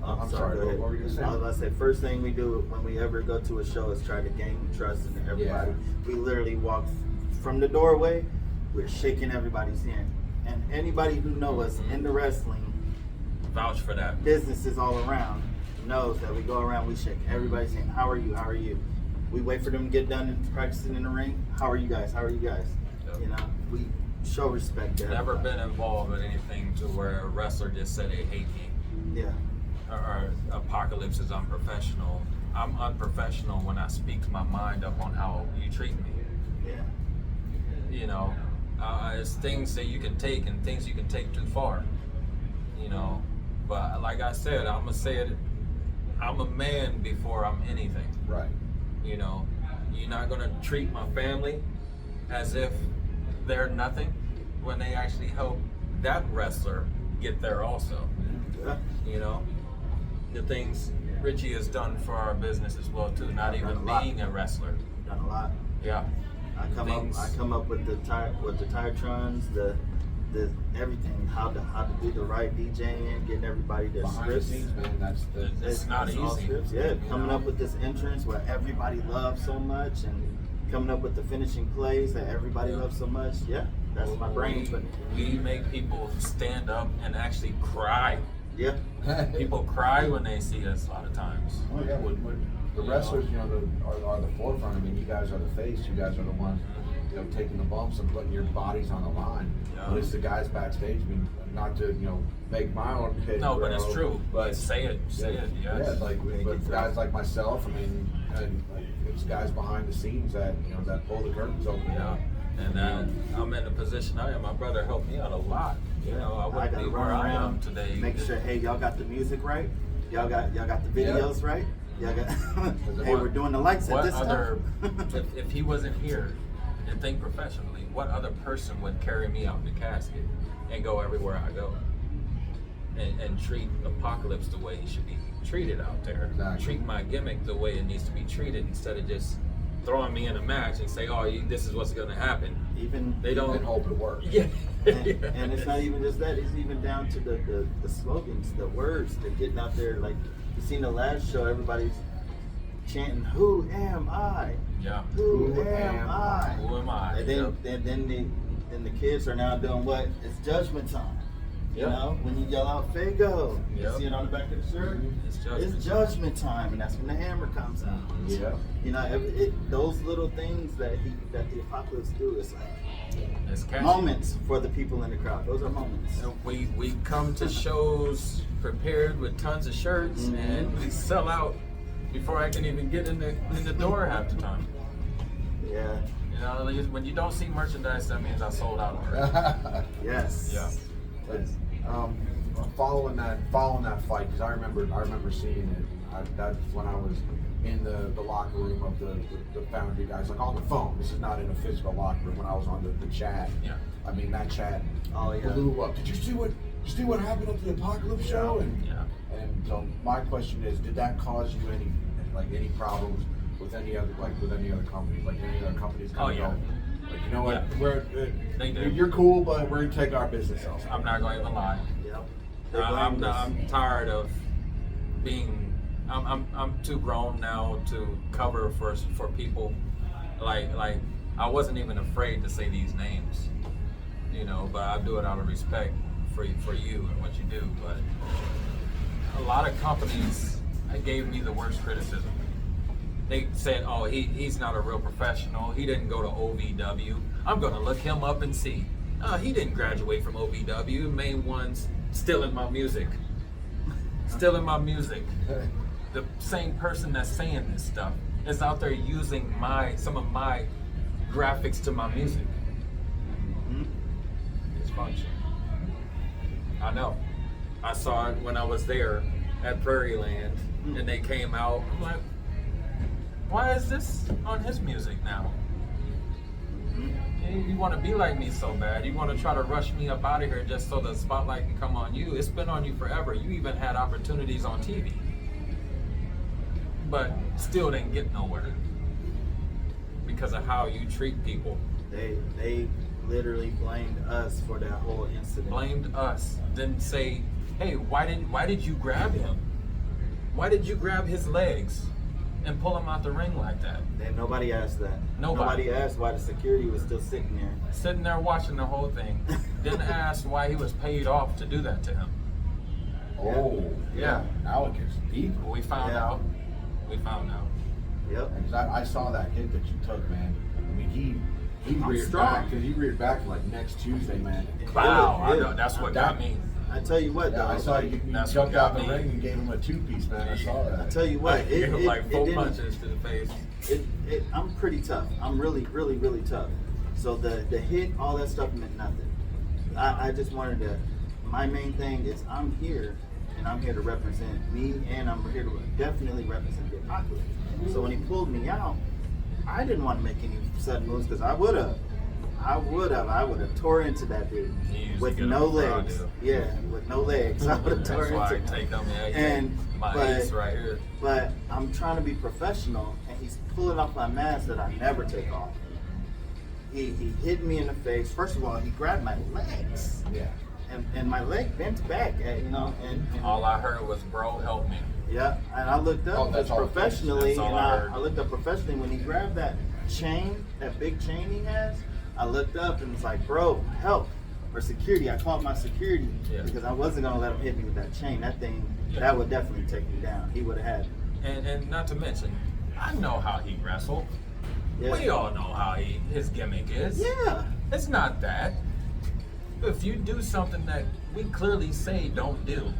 I'm sorry, go ahead. what were you saying? I was about to say, first thing we do when we ever go to a show is try to gain trust in everybody. Yeah. We literally walk from the doorway, we're shaking everybody's hand. And anybody who knows us in the wrestling Vouch for that. businesses all around knows that we go around, we shake everybody's hand. How are you? How are you? We wait for them to get done and practicing in the ring. How are you guys? How are you guys? Yep. You know, we show respect to Never everybody. been involved in anything to where a wrestler just said they hate me. Yeah. Or Apocalypse is unprofessional. I'm unprofessional when I speak my mind up on how you treat me. Yeah. You know, it's things that you can take and things you can take too far. You know, but like I said, I'm gonna say it. I'm a man before I'm anything. Right. You know, you're not gonna treat my family as if they're nothing when they actually help that wrestler get there also. Yeah. You know, the things Richie has done for our business as well too. Not I've done even a lot. being a wrestler. Done a lot. Yeah. I come up with the Tiretrons, the everything, how to do the right DJing, getting everybody their Behind the scripts. scenes, man, that's the. It's not all easy. scripts. Yeah, coming up with this entrance where everybody loves so much, and coming up with the finishing plays that everybody loves so much. Yeah, that's my brain. But We make people stand up and actually cry. yeah, People cry when they see us a lot of times. Oh yeah, when the wrestlers, you know, are the forefront. I mean, you guys are the face. You guys are the ones, you know, taking the bumps and putting your bodies on the line. Yeah. But it's the guys backstage. I mean, not to make my own head. No, but grow, it's true. But Say it. Yes. Yeah, but guys like myself. I mean, and it's guys behind the scenes that that pull the curtains open. Yeah. And I'm in the position I am. My brother helped me out a lot. You know, I I wouldn't gotta be where run I am around today. make sure, hey, y'all got the music right, y'all got the videos right, y'all got. Hey, we're doing the lights at What this other, time. if he wasn't here and think professionally, what other person would carry me out the casket and go everywhere I go and treat Apocalypse the way he should be treated out there? Exactly. Treat my gimmick the way it needs to be treated instead of just throwing me in a match and say, oh, this is what's going to happen. Even They don't. And hope it works. Yeah. and it's not even just that, it's even down to the slogans, the words, they're getting out there. Like you seen the last show, everybody's chanting, "Who am I? Yeah. Who am I?" Who am I? And then the kids are now doing what? It's judgment time. You Yep. know, when you yell out "Fago," you Yep. see it on the back of the shirt. It's Judgment time, and that's when the hammer comes out. Yeah. You know, those little things that the Apocalypse do is like It's catchy. moments for the people in the crowd. Those are moments. And we come to shows prepared with tons of shirts and we sell out before I can even get in the door half the time. Yeah. You know, like, when you don't see merchandise, that means I sold out already. Yes. Yeah. Following that fight, because I remember seeing it. That's when I was in the locker room of the Foundry guys, like on the phone. This is not in a physical locker room. When I was on the chat, Yeah. I mean that chat Oh, yeah. blew up. Did you see what happened at the Apocalypse show? And Yeah. so my question is, did that cause you any problems with any other companies? Like any other companies? Oh, yeah. Like, you know what? Yeah. They do. You're cool, but we're gonna take our business elsewhere. I'm not going to even lie. Yep. I'm tired of being. I'm too grown now to cover for people. Like I wasn't even afraid to say these names, you know. But I do it out of respect for you and what you do. But a lot of companies gave me the worst criticism. They said, "Oh, he's not a real professional. He didn't go to OVW. I'm gonna look him up and see. He didn't graduate from OVW. Main one's stealing my music. Stealing my music. The same person that's saying this stuff is out there using some of my graphics to my music. Dysfunction. I know. I saw it when I was there at Prairie Land, and they came out. I'm like, why is this on his music now? You want to be like me so bad. You want to try to rush me up out of here just so the spotlight can come on you. It's been on you forever. You even had opportunities on TV, but still didn't get nowhere because of how you treat people. They literally blamed us for that whole incident. Blamed us. Didn't say, hey, why did you grab him? Why did you grab his legs and pull him out the ring like that? And nobody asked that. Nobody. Nobody asked why the security was still sitting there. Sitting there watching the whole thing. Didn't ask why he was paid off to do that to him. Oh, Yeah. Now it gets deep. We found Yeah. out. We found out. Yep. Because I saw that hit that you took, man. I mean, he I'm reared strong. back, because he reared back like next Tuesday, man. Wow, I Yeah. know, that's what got me. I tell you what, Yeah, though. I saw you That's jumped what out got the me. ring and gave him a two-piece, man. I saw that. I tell you what, Gave him like it 4 didn't- punches to the face. I'm pretty tough. I'm really, really, really tough. So the hit, all that stuff meant nothing. I just wanted to. My main thing is I'm here, and I'm here to represent me, and I'm here to definitely represent the Apocalypse. So when he pulled me out, I didn't want to make any sudden moves because I would have tore into that dude He used to with get no up before I legs. do. Yeah, with no legs. I would have That's tore why I into. take them. And- my but- ace right here. But I'm trying to be professional, and he's pulling off my mask that I never take off. He hit me in the face. First of all, he grabbed my legs, Yeah. and my leg bent back, and All I heard was, "Bro, help me." yeah. And I looked Oh, up that's all it takes. professionally, That's all and I heard. I looked up professionally when he grabbed that chain, that big chain he has. I looked up and was like, "Bro, help!" Or security. I called my security Yeah. because I wasn't gonna let him hit me with that chain. That thing, Yeah. that would definitely take me down. He would have had me. And not to mention, I know how he wrestled. Yeah. We all know how his gimmick is. Yeah. It's not that. If you do something that we clearly say don't do,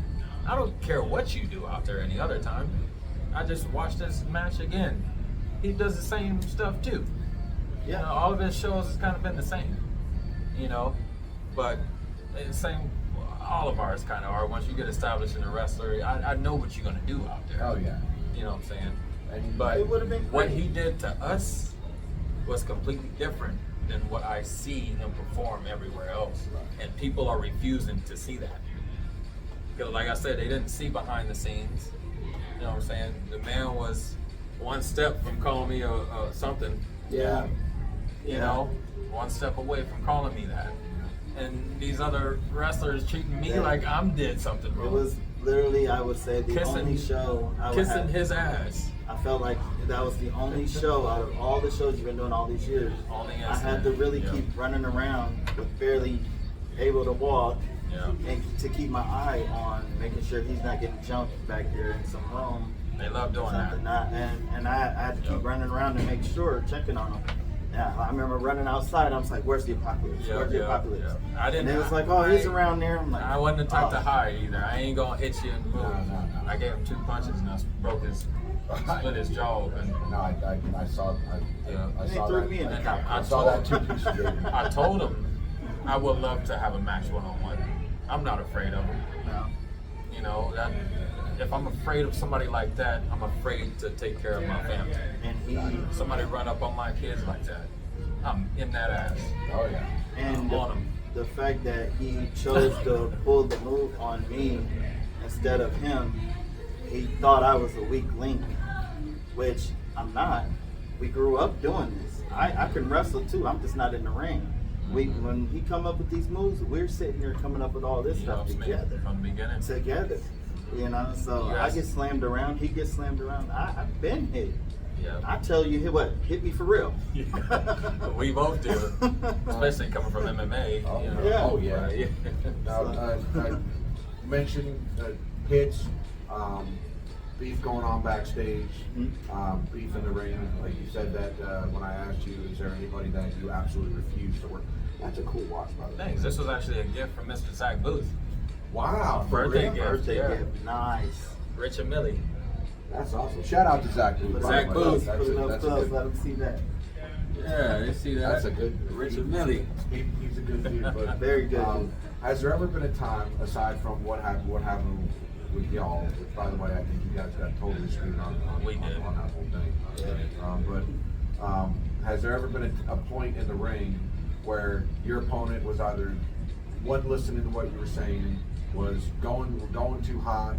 I don't care what you do out there any other time. I just watched this match again. He does the same stuff too. You know, all of his shows has kind of been the same. You know, but the same. All of ours kind of are. Once you get established in a wrestler, I know what you're gonna do out there. Oh, yeah. You know what I'm saying? And But It would've been what great. he did to us was completely different than what I see him perform everywhere else. And people are refusing to see that. Because like I said, they didn't see behind the scenes. You know what I'm saying? The man was one step from calling me a something. Yeah. You Yeah. know? One step away from calling me that. And these other wrestlers treating me Yeah. like I'm did something wrong. It was literally, I would say, the Kissing- only show I would Kissing have. his ass. I felt like that was the only show out of all the shows you've been doing all these years. Only I had to really yeah. keep running around with barely able to walk, Yeah. and to keep my eye on making sure he's not getting jumped back there in some room. They love doing that. Something. And I had to keep Yep. running around to make sure, checking on him. Yeah, I remember running outside. I was like, "Where's the Apocalypse? Yeah, Where's the yeah, Apocalypse?" yeah. I didn't- And it was like, "Oh, he's I- around there." I'm like, I wasn't the type to "Oh." hide either. I ain't gonna hit you and move. No. I gave him 2 punches and I broke his, split his jaw open. No, I saw Yeah. I They saw threw that. me in the And couch. I saw that two-piece you gave me. I told him I would love to have a match one-on-one. I'm not afraid of him. No. You know, that if I'm afraid of somebody like that, I'm afraid to take care of my family. And he Somebody run up on my kids like that, I'm in that ass. Oh, yeah. and on him. the fact that he chose to pull the move on me instead of him, he thought I was a weak link, which I'm not. We grew up doing this. I can wrestle too. I'm just not in the ring. When he come up with these moves, we're sitting here coming up with all this He stuff helps me together. from the beginning. You know, so You I guys- get slammed around, he gets slammed around. I've been hit. Yeah. I tell you, hit me for real. We both do, especially coming from MMA. Oh, you know. yeah. Oh, yeah. Right, Now, mentioning hits, beef going on backstage, beef in the ring. Like you said that when I asked you, is there anybody that you absolutely refuse to work? That's a cool watch, by the way. Thanks. This was actually a gift from Mr. Zach Booth. Wow, for Birthday real? gift. Birthday Yeah. gift, nice. Rich and Millie. That's awesome. Shout out to Zach Booth. by Zach the way. Booth. That's Put it a- up that's a close, good- let him see that. Yeah, you see that? That's a good. Rich and Millie. He's a good dude, but Very good dude. has there ever been a time, aside from what happened with y'all? Which, by the way, I think you guys got totally screwed on We did. on that whole thing. Has there ever been a point in the ring where your opponent was either wasn't listening to what you were saying, was going too hot,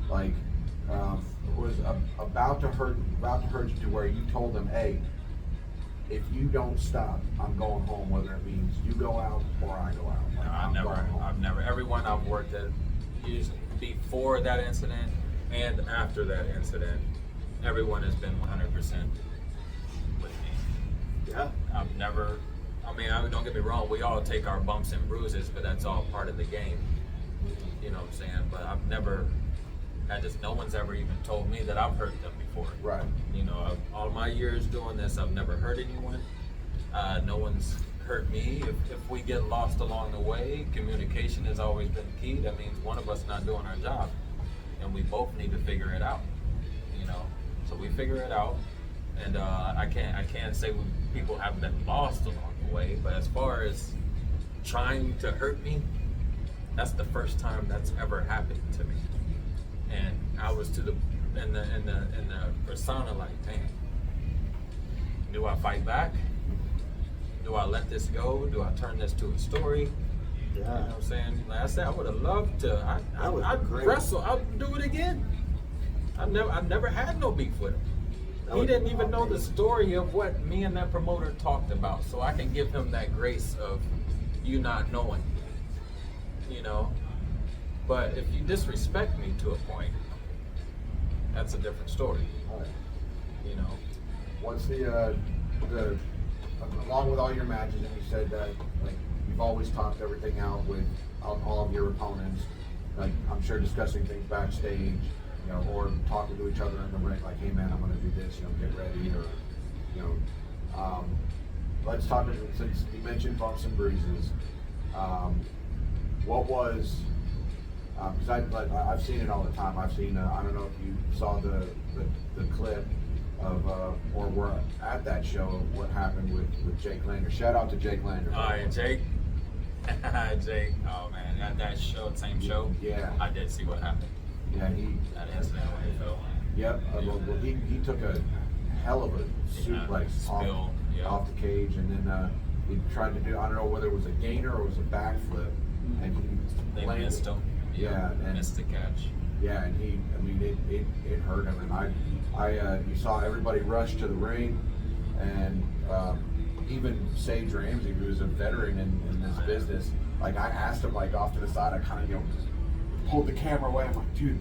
like was about to hurt you to where you told them, hey, if you don't stop, I'm going home, whether it means you go out or I go out. Like, I'm going home. I've never, everyone I've worked at, usually before that incident and after that incident, everyone has been 100% with me. Yeah. I've never, don't get me wrong, we all take our bumps and bruises, but that's all part of the game. You know what I'm saying? But I've never had this, no one's ever even told me that I've hurt them before. Right. You know, all my years doing this, I've never hurt anyone. No one's hurt me. If we get lost along the way, communication has always been key. That means one of us not doing our job, and we both need to figure it out. You know, so we figure it out, and I can't say people have been lost along the way. But as far as trying to hurt me, that's the first time that's ever happened to me, and I was in the persona like, damn. Do I fight back? Do I let this go? Do I turn this to a story? Yeah. You know what I'm saying? Like I said, I would have loved to. I'd great. wrestle. I'd do it again. I never had no beef with him. That He would didn't be even know the amazing. story of what me and that promoter talked about, so I can give him that grace of you not knowing. You know, but if you disrespect me to a point, that's a different story. All right. You know. What's the along with all your matches, and you said that like you've always talked everything out with all of your opponents, like I'm sure discussing things backstage, you know, or talking to each other in the ring, like, hey man, I'm gonna do this, you know, get ready, or you know, let's talk. Since you mentioned bumps and bruises, what was because I've seen it all the time. I've seen I don't know if you saw the clip of or were at that show of what happened with Jake Lander. Shout out to Jake Lander. Oh yeah, Jake. Jake. Oh man, at that show, same show. Yeah. I did see what happened. Yeah, That incident when he fell. Yep. Well, he took a hell of a suplex Spill, yeah. off the cage, and then he tried to do, I don't know whether it was a gainer or it was a backflip, and he They landed. missed him. Yeah, and missed the catch. yeah, and it hurt him, and you saw everybody rush to the ring, and even Sage Ramsey, who is a veteran in this business, like I asked him like off to the side, I kind of pulled the camera away. I'm like, dude,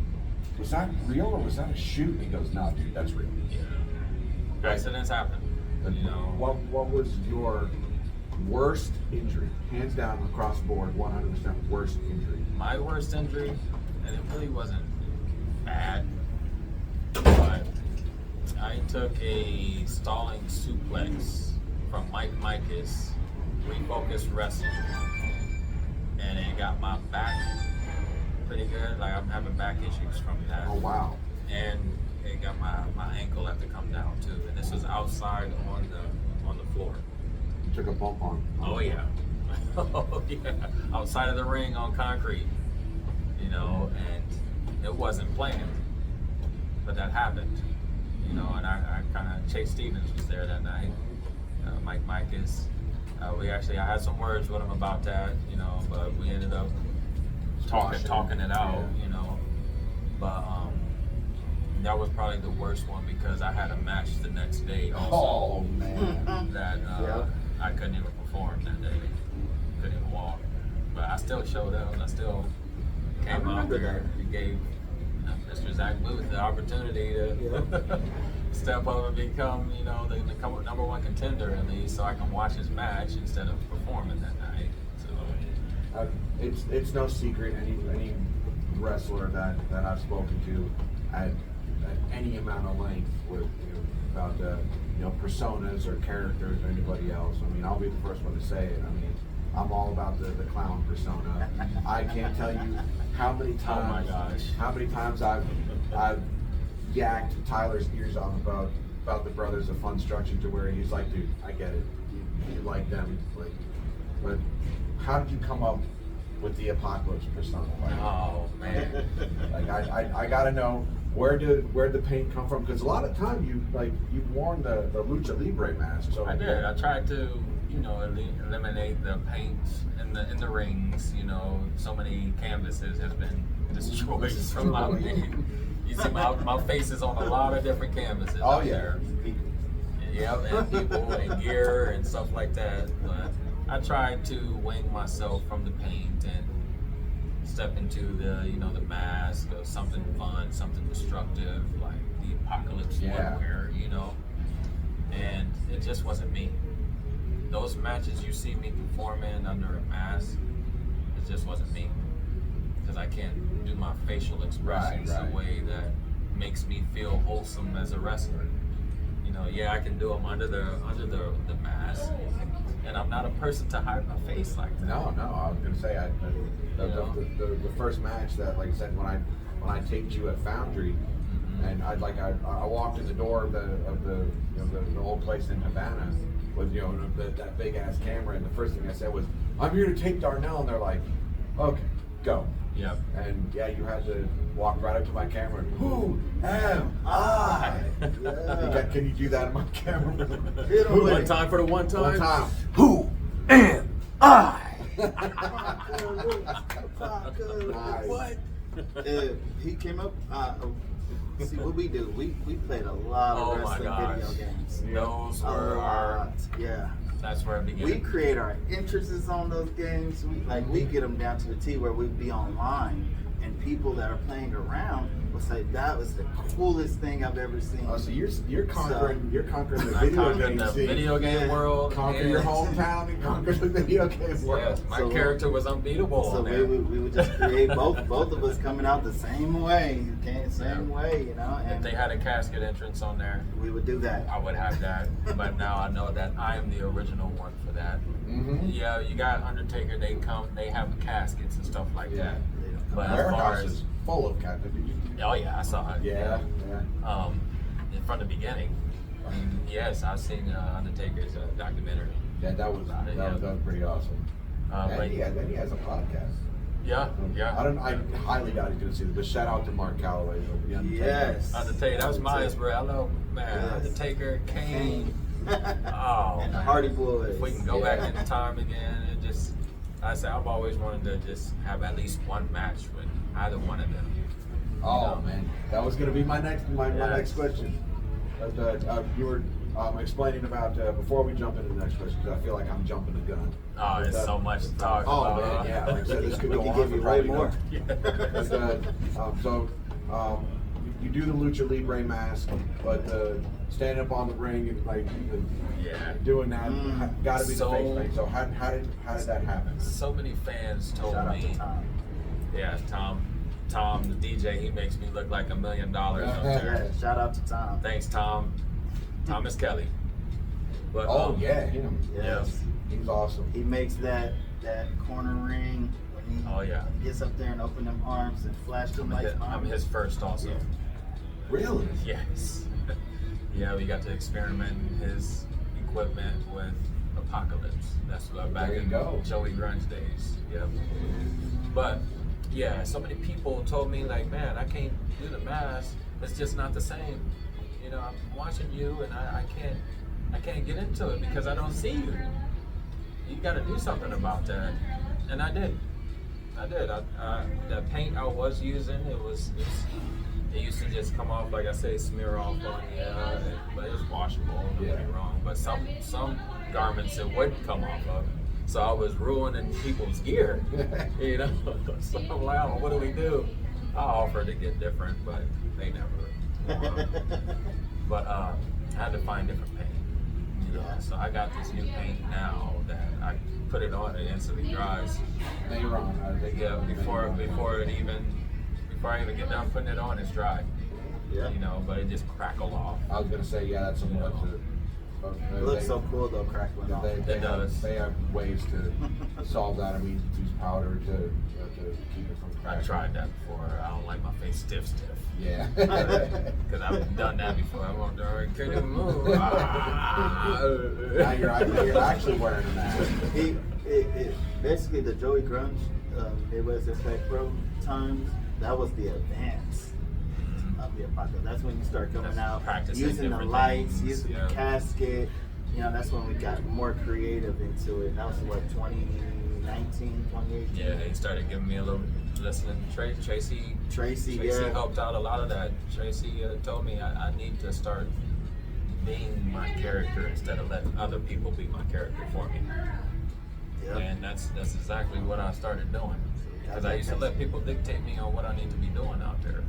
was that real or was that a shoot? And he goes, no, dude, that's real. Yeah. Accidents happen. And You know. what was your worst injury, hands down across the board, 100% worst injury? My worst injury, and it really wasn't bad, but I took a stalling suplex from Mike Micus, Refocus Wrestling, and it got my back pretty good. Like I'm having back issues from that. Oh wow. And it got my ankle had to come down too. And this was outside on the floor. You took a bump on. Oh yeah. Oh yeah. Outside of the ring on concrete. You know, and it wasn't planned. But that happened. You know, and I kinda Chase Stevens was there that night. Mike Micus. I had some words with him about that, you know, but we ended up talking it out, Yeah. you know. But that was probably the worst one because I had a match the next day also Oh man. that Yeah. I couldn't even perform that day. Couldn't even walk. But I still showed up and I still came out remember there that. and gave Mr. Zach Booth the opportunity to step up and become, you know, the number one contender at least, so I can watch his match instead of performing that night. So It's no secret, any wrestler that I've spoken to at any amount of length with about personas or characters or anybody else. I mean, I'll be the first one to say it. I mean, I'm all about the clown persona. I can't tell you how many times. Oh my gosh. How many times I've yacked Tyler's ears off about the Brothers of Fun Structure to where he's like, dude, I get it. You like them, like, but how did you come up with the Apocalypse persona? Like, oh man. like I gotta know where'd the paint come from? Because a lot of time you've worn the Lucha Libre mask. So I did. I tried to, eliminate the paint in the rings. You know, so many canvases has been destroyed from my paint. You see, my face is on a lot of different canvases. Oh out yeah. there. yeah, and people and gear and stuff like that. But I tried to wing myself from the paint and step into the, the mask of something fun, something destructive, like the apocalypse Yeah. footwear, and it just wasn't me. Those matches you see me perform in under a mask, it just wasn't me. Because I can't do my facial expressions Right. the way that makes me feel wholesome as a wrestler. Yeah, I can do them under the mask, and I'm not a person to hide my face like that. No, I was gonna say the first match that, like I said, when I taped you at Foundry, and I walked in the door of the old place in Havana with that big ass camera, and the first thing I said was, "I'm here to tape Darnell," and they're like, "Okay, go." Yep. And yeah, you had to walk right up to my camera. And, who am I? Yeah. Can you do that on my camera? Hit 'em with One it. time for the one time. One time. Who am I? Nice. What? He came up. See what we do. We played a lot Oh of my wrestling gosh. video games. Those A were our. lot. Yeah. That's where it began. We create our interests on those games. We get them down to the T where we'd be online, and people that are playing around will say that was the coolest thing I've ever seen. Oh, so you're conquering the I video conquered game the scene. video game Yeah. world. Conquer and- your hometown and conquer the video game world. Yes, my So- character was unbeatable So on we there. would just create both of us coming out the same way, same way, If and they had a casket entrance on there, we would do that. I would have that. But now I know that I am the original one for that. Mm-hmm. Yeah, you got Undertaker. They have caskets and stuff like Yeah. that. But as Warehouse far is as full of captain. oh yeah, I saw it. Yeah. From the beginning. I mean, yes, I've seen Undertaker's documentary. Yeah, that was pretty awesome. But And he has a podcast. yeah. I highly doubt he's gonna see it, but shout out to Mark Calloway. The Undertaker. Yes. Undertaker, that was my inspiration. I love, man, Yes. Undertaker, Kane. Oh, and the man. Hardy Boys. If we can go Yeah. back in time again and just, I've always wanted to just have at least one match with either one of them. Oh man, that was gonna be my next Yes. next question. You were explaining about before we jump into the next question, because I feel like I'm jumping the gun. Oh, But, it's so much to talk Oh about. man, yeah. Like I said, this could We go could on give for you probably way more. You do the Lucha Libre mask, but standing up on the ring and Yeah. doing that got to be So- the face paint. So how did that happen? So many fans told Shout out me, to Tom. yeah, Tom, the DJ, he makes me look like $1 million up there. Yeah, shout out to Tom. Thanks, Tom. Thomas Kelly. But, Oh yeah, him. Yes. He's awesome. He makes that corner ring when he Oh, yeah. gets up there and open them arms and flash them lights. I'm his first also. Yeah. Really? Yes. Yeah, we got to experiment his equipment with Apocalypse. That's back There you in go. Joey Grunge days. Yep. But yeah, so many people told me like, man, I can't do the mask. It's just not the same. I'm watching you and I can't get into it because I don't see you. You got to do something about that. And I did. The paint I was using, it used to just come off, like I say, smear off on you, but it's washable, don't get me wrong. But some garments it wouldn't come off of. So I was ruining people's gear, So I'm like, oh, what do we do? I offered to get different, but they never. But I had to find different paint. So I got this new paint now that I put it on, it instantly dries. No, you're wrong. Yeah, before I even get done putting it on, it's dry. Yeah. But it just crackled off. I was gonna say, yeah, that's something It looks so cool though, crackling off. It does. They have ways to solve that. I mean, use powder to keep it from I cracking. tried that before. I don't like my face stiff. Yeah. Because I've done that before. I won't can you move? Now you're actually wearing a mask. Basically the Joey Grunge, Midwest Effect Pro times, that was the advance of the Apocalypse. That's when you start coming That's out, practicing using the different lights, things, using yeah. the casket. That's when we got more creative into it. That was what, 2019, 2018? Yeah, they started giving me a little listening. Tracy yeah. helped out a lot of that. Tracy told me I need to start being my character instead of letting other people be my character for me. Yep. And that's exactly what I started doing. Because I used to let people dictate me on what I need to be doing out there.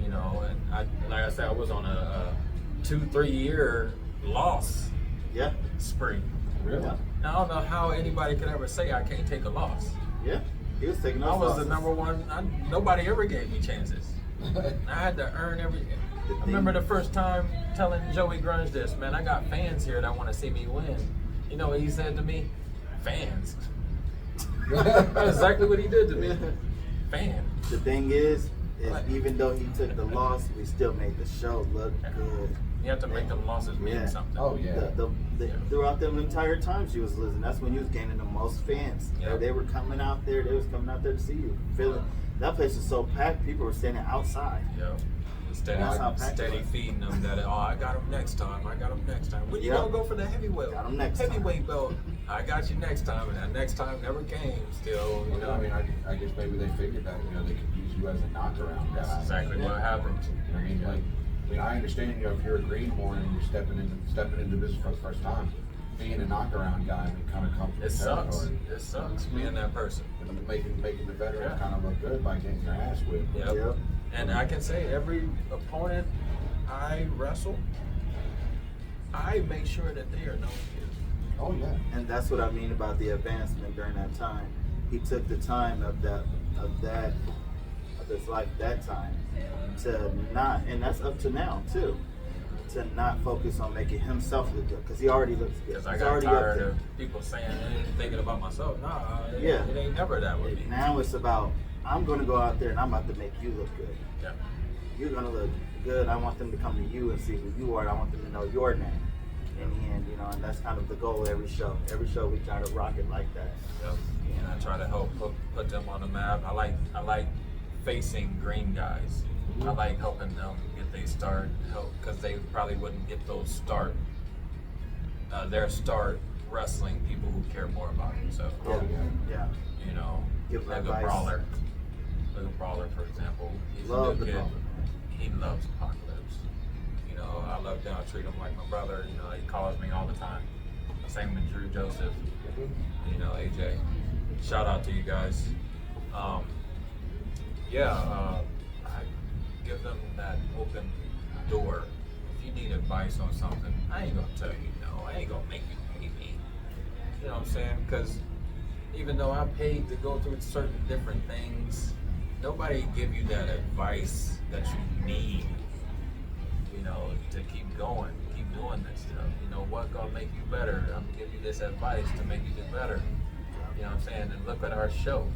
You know, and like I said, I was on a 2-3 year loss Yeah. spree. Really? Yeah. Now, I don't know how anybody could ever say I can't take a loss. Yeah. He was taking those I was losses. the number one. Nobody ever gave me chances. I had to earn every. I remember the first time telling Joey Grunge this, man, I got fans here that want to see me win. You know what he said to me? Fans. That's exactly what he did to me. Fan. The thing is What? even though he took the loss, we still made the show look good. You have to make them losses mean Yeah. something. Oh yeah. Throughout them entire times you was losing, that's when you was gaining the most fans. Yeah. They were coming out there. They was coming out there to see you. Feeling that place was so packed. People were standing outside. Yeah. That's how packed it Steady was. feeding them that, oh, I got them next time. I got them next time. When you Yeah. gonna go for the heavyweight? Got 'em next time. Heavyweight belt. I got you next time, and that next time never came. Still, you know. I mean, I guess maybe they figured that they could use you as a knockaround guy. That's exactly what happened. You know what I mean? Like, I understand, if you're a greenhorn and you're stepping into business for the first time, being a knockaround guy, kind of comfortable It sucks. territory. It sucks being that person. And making the veterans Yeah. kind of look good by getting your ass whipped. Yep. Yep. And I can say every opponent I wrestle, I make sure that they are known here. Oh yeah. And that's what I mean about the advancement during that time. He took the time of his life that time to not, and that's up to now too, to not focus on making himself look good because he already looks good. Because I He's got already tired up there. of people saying, thinking about myself. Nah, Yeah. it ain't never that with me. Now it's about I'm going to go out there and I'm about to make you look good. Yeah. You're going to look good. I want them to come to you and see who you are. I want them to know your name. In the end, and that's kind of the goal of every show. Every show we try to rock it like that. Yep. And I try to help put them on the map. I like facing green guys. I like helping them get their start, because they probably wouldn't get their start wrestling people who care more about themselves. Oh yeah. Yeah. You know, Give like advice. a brawler. Like a brawler, for example. He's Love a the good kid. Brawler. He loves Apocalypse. You know, I love him. I treat him like my brother. You know, he calls me all the time. Same with Drew Joseph. You know, AJ. Shout out to you guys. I give them that open door. If you need advice on something, I ain't gonna tell you no. I ain't gonna make you pay me. You know what I'm saying? Because even though I paid to go through certain different things, nobody give you that advice that you need, to keep going, keep doing this stuff. You know, what gonna make you better? I'm gonna give you this advice to make you do better. You know what I'm saying? And look at our show.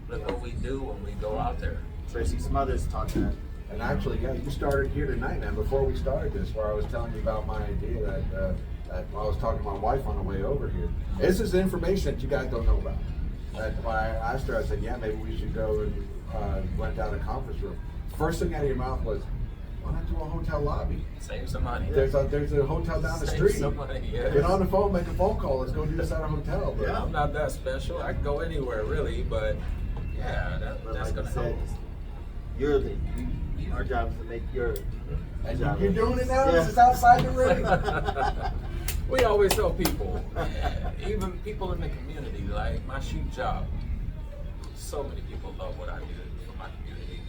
Look what we do when we go out there. Tracy Smothers taught that. And actually, yeah, you started here tonight, man. Before we started this, where I was telling you about my idea that I was talking to my wife on the way over here. This is information that you guys don't know about. When I asked her, I said, yeah, maybe we should go and rent out a conference room. First thing out of your mouth was, why not do a hotel lobby? Save some money. There's a hotel down the Save street. some money, yeah. Get on the phone, make a phone call. Let's go do this at a hotel. Bro. Yeah. I'm not that special. I can go anywhere really, but yeah, But that's like gonna you said, help. our job is to make your And job. you're doing it now? Yeah. This is outside the ring. We always tell people, even people in the community, like my shoot job. So many people love what I do for my community.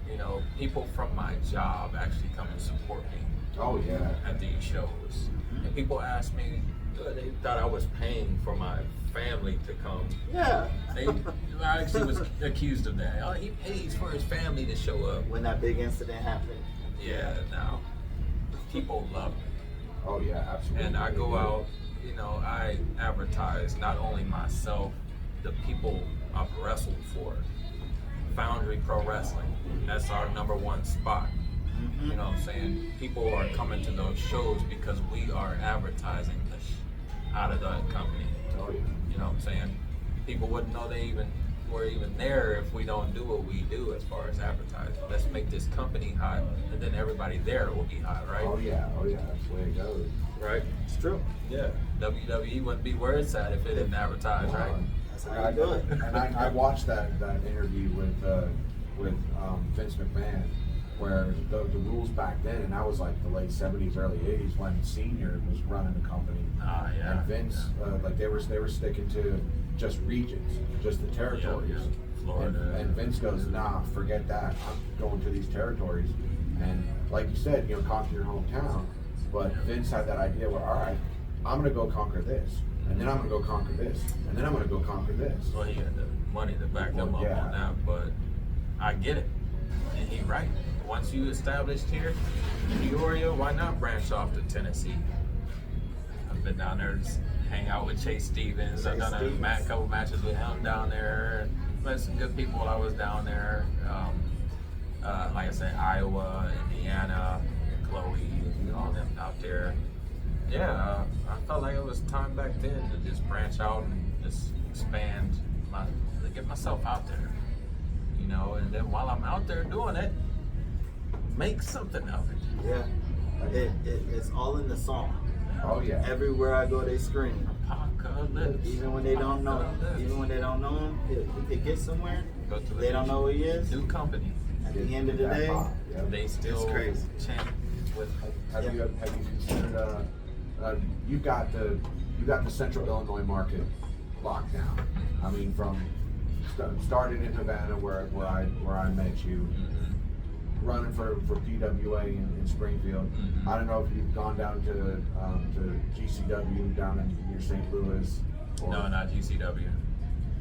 You know, people from my job actually come and support me Oh, yeah. at these shows. And people ask me, they thought I was paying for my family to come. Yeah. I actually was accused of that. Oh, he pays for his family to show up. When that big incident happened. Yeah, now people love me. Oh, yeah, absolutely. And I go out, I advertise not only myself, the people I've wrestled for. Foundry Pro Wrestling, that's our #1 spot. You know what I'm saying? People are coming to those shows because we are advertising out of that company. Oh, yeah. You know what I'm saying? People wouldn't know they were even there if we don't do what we do as far as advertising. Let's make this company hot, and then everybody there will be hot, right? Oh, yeah. Oh, yeah. That's the way it goes. Right? It's true. Yeah. WWE wouldn't be where it's at if it didn't advertise, right? That's how you do it. And I watched that interview with Vince McMahon, where the rules back then, and that was like the late 70s, early 80s when Senior was running the company. Ah, yeah. And Vince, like they were sticking to just regions, just the territories. Yeah. Florida. And Vince goes, nah, forget that. I'm going to these territories. And like you said, conquer your hometown. But Vince had that idea where, all right, I'm going to go conquer this. And then I'm going to go conquer this. And then I'm going to go conquer this. Well, he had the money to back them up Yeah. on that, but I get it. And he right. Once you established here in Peoria, why not branch off to Tennessee? I've been down there to hang out with Chase Stevens. I've done a couple matches with him down there. Met some good people while I was down there. Like I said, Iowa, Indiana, Chloe, all them out there. Yeah, I felt like it was time back then to just branch out and just expand, to get myself out there. And then while I'm out there doing it, make something of it. Yeah, it's all in the song. Oh, yeah. Everywhere I go, they scream. Apocalypse. Even when they don't know him, if they get somewhere, Go to they don't know who he is. New company. At the end of the day, Yeah. They still It's crazy. chant with. Have you considered you got the Central Illinois market locked down? I mean, from started in Havana where I met you, running for PWA in Springfield. Mhm. I don't know if you've gone down to GCW down in near St. Louis. Or, No, not GCW.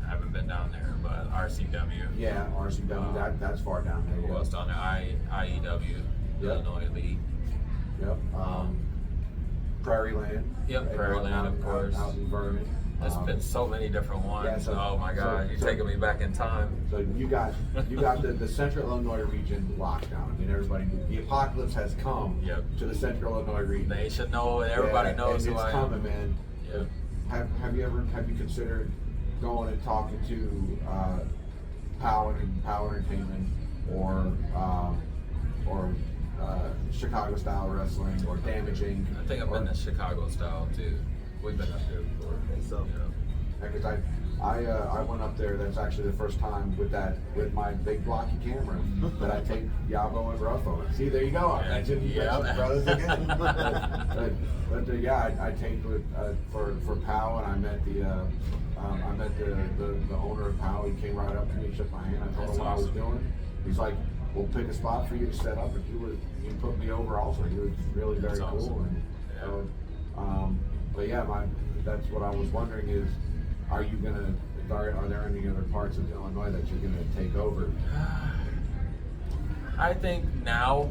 I haven't been down there, but RCW. Yeah, RCW. That's far down there. Who Yeah. else down there? IEW, Yep. Illinois League. Yep. Prairie Land. Yep, Prairie Land, of course. Out in Vernon. There's been so many different ones. yeah, so- Oh my God, so- you're so- taking me back in time. So you got the Central Illinois region locked down. I mean, everybody, the apocalypse has come Yep. to the Central Illinois region. They should know. Everybody Yeah, knows and who it's I coming, am. man. Yep. Have you considered going and talking to Power Entertainment or Chicago Style Wrestling or Damaging? I think I've been to Chicago style too. We've been up there before. So- Because I went up there. That's actually the first time with my big blocky camera that I take Yabo and Ruffo. See, there you go. I mentioned brothers again. but yeah, I taped with for Pow, and I met the owner of Pow. He came right up to me, shook my hand. I told him what I was doing. He's like, "We'll pick a spot for you to set up, and you put me over also." He was really very That's awesome. cool. And so, but yeah, that's what I was wondering is, are there any other parts of Illinois that you're gonna take over? I think now,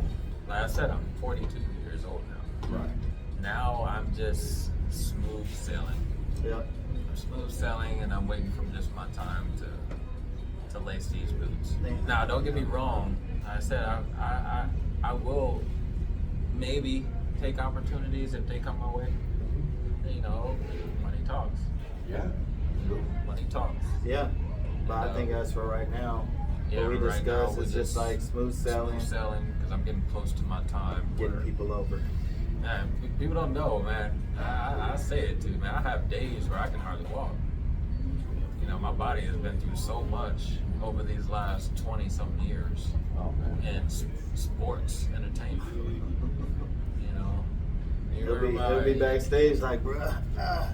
like I said, I'm 42 years old now. Right. Now I'm just smooth sailing. Yep. I'm smooth sailing, and I'm waiting for just my time to lace these boots. Now, don't get me wrong. Like I said, I will maybe take opportunities if they come my way. Money talks. Yeah. Money talks. Yeah. But I think as for right now, what we right now, discussed we is just like smooth sailing, Smooth sailing, because I'm getting close to my time. getting where- people over. Man, people don't know, man. I say it too, man. I have days where I can hardly walk. My body has been through so much over these last 20-something years Oh man. in sports, entertainment. He'll be backstage like, bruh.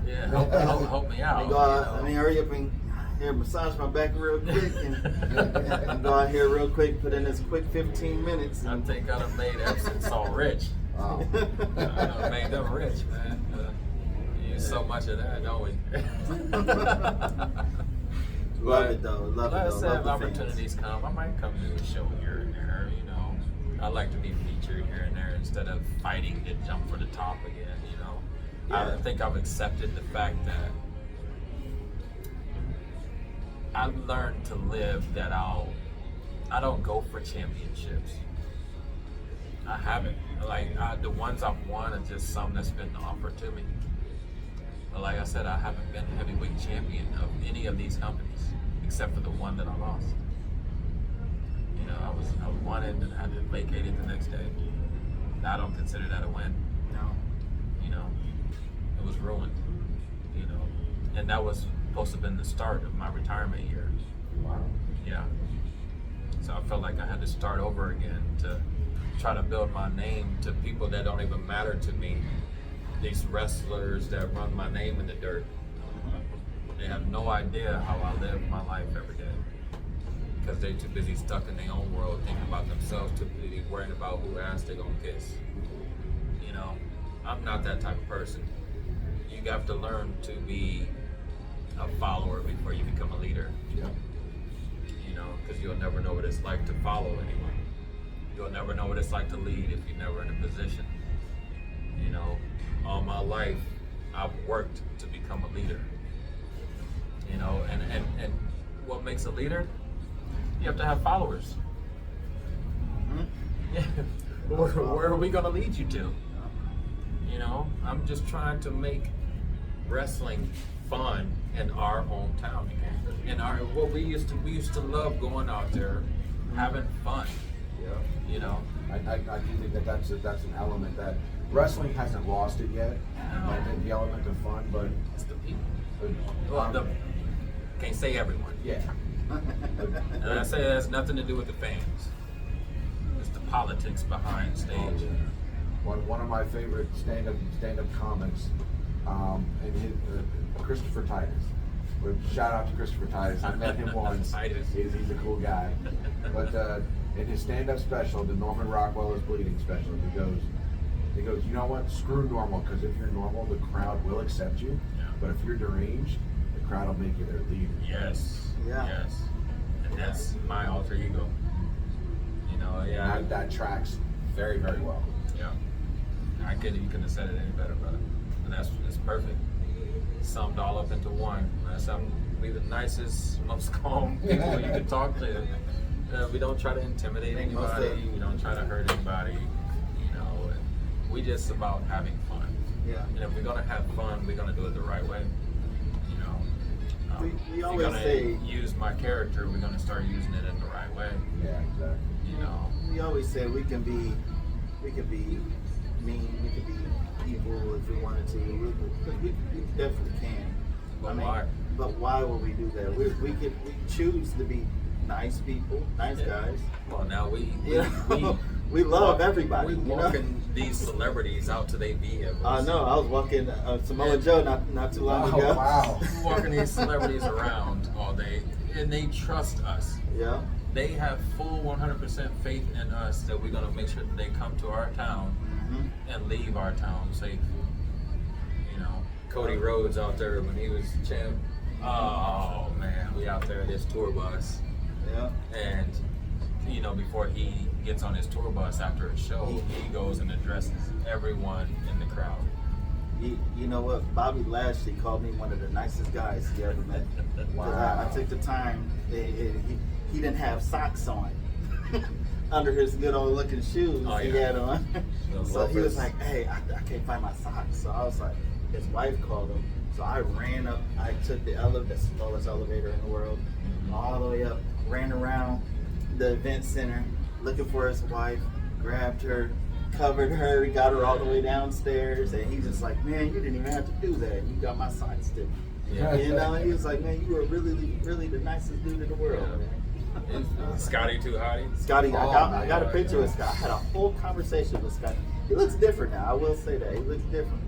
Yeah, help me out. Let me go out, let me hurry up and massage my back real quick and go out here real quick, put in this quick 15 minutes. I think I done made Epsom salt rich. Oh. I done made them rich, man. We use so much of that, don't we? Love it though. Love it Like I though. said, if Love the opportunities come, I might come do a show here and there. I like to be featured here and there instead of fighting to jump for the top again. Yeah. I think I've accepted the fact that I've learned to live that I don't go for championships. I haven't. The ones I've won are just some that's been offered to me. But like I said, I haven't been heavyweight champion of any of these companies except for the one that I lost. I won it and I had to vacate it the next day. I don't consider that a win. No. It was ruined. And that was supposed to have been the start of my retirement year. Wow. Yeah. So I felt like I had to start over again to try to build my name to people that don't even matter to me. These wrestlers that run my name in the dirt. They have no idea how I live my life every day. Because they're too busy stuck in their own world, thinking about themselves, too busy worrying about who ass they're gonna kiss. You know, I'm not that type of person. You have to learn to be a follower before you become a leader. Yeah. You know, because you'll never know what it's like to follow anyone. You'll never know what it's like to lead if you're never in a position. You know, all my life, I've worked to become a leader. You know, and what makes a leader? You have to have followers. Yeah. Where are we going to lead you to? You know, I'm just trying to make wrestling fun in our hometown. In our what we used to love going out there, having fun. Yeah. You know. I do think that that's an element that wrestling hasn't lost it yet. Like the element of fun, but It's the people. Well, can't say everyone. yeah. And I say that has nothing to do with the fans. It's the politics behind stage. One of my favorite stand-up comics, and his, Christopher Titus. But shout out to Christopher Titus. I met him once. Titus. He's a cool guy. But in his stand-up special, the Norman Rockwell is Bleeding special, he goes, you know what? Screw normal, because if you're normal, the crowd will accept you. Yeah. But if you're deranged, the crowd will make you their leader. Yes. Yeah. Yes. And that's my alter ego. You know, yeah. That tracks very, very well. Yeah. You couldn't have said it any better, brother. And that's perfect. Summed all up into one. We the nicest, most calm people you can talk to. We don't try to intimidate anybody. We don't try to hurt anybody. You know, and we just about having fun. Yeah. And if we're gonna have fun, we're gonna do it the right way. You know, We if always you're gonna say- use my character, we're gonna start using it in the right way. Yeah, exactly. You know, We always say we can be mean, we can be evil if we wanted to. We definitely can. But why? But why would we do that? We choose to be nice people, nice guys. well now we We love everybody. We you know? walking these celebrities out to their vehicles. I know. I was walking Samoa Joe not too long ago. Wow. We're walking these celebrities around all day, and they trust us. Yeah. They have full 100% faith in us that we're gonna make sure that they come to our town and leave our town safe. You know, Cody Rhodes out there when he was champ. Oh man, we out there at his tour bus, Yeah. and you know, before he gets on his tour bus after a show, he goes and addresses everyone in the crowd. You know what? Bobby Lashley called me one of the nicest guys he ever met. 'Cause I took the time. He didn't have socks on under his good old looking shoes Oh, he yeah. had on. Those So he was loafers. like, "Hey, I can't find my socks." So I was like, his wife called him. So I ran up. I took the elevator, the slowest elevator in the world, all the way up. Ran around the event center looking for his wife. Grabbed her, covered her, got her all the way downstairs, and he's just like, "Man, you didn't even have to do that. You got my socks too." Yeah. You know, he was like, "Man, you were really, really the nicest dude in the world." Yeah. Man. Scotty Too Hottie. Scotty, I got a man. picture with Scott. I had a whole conversation with Scott. He looks different now. I will say that he looks different.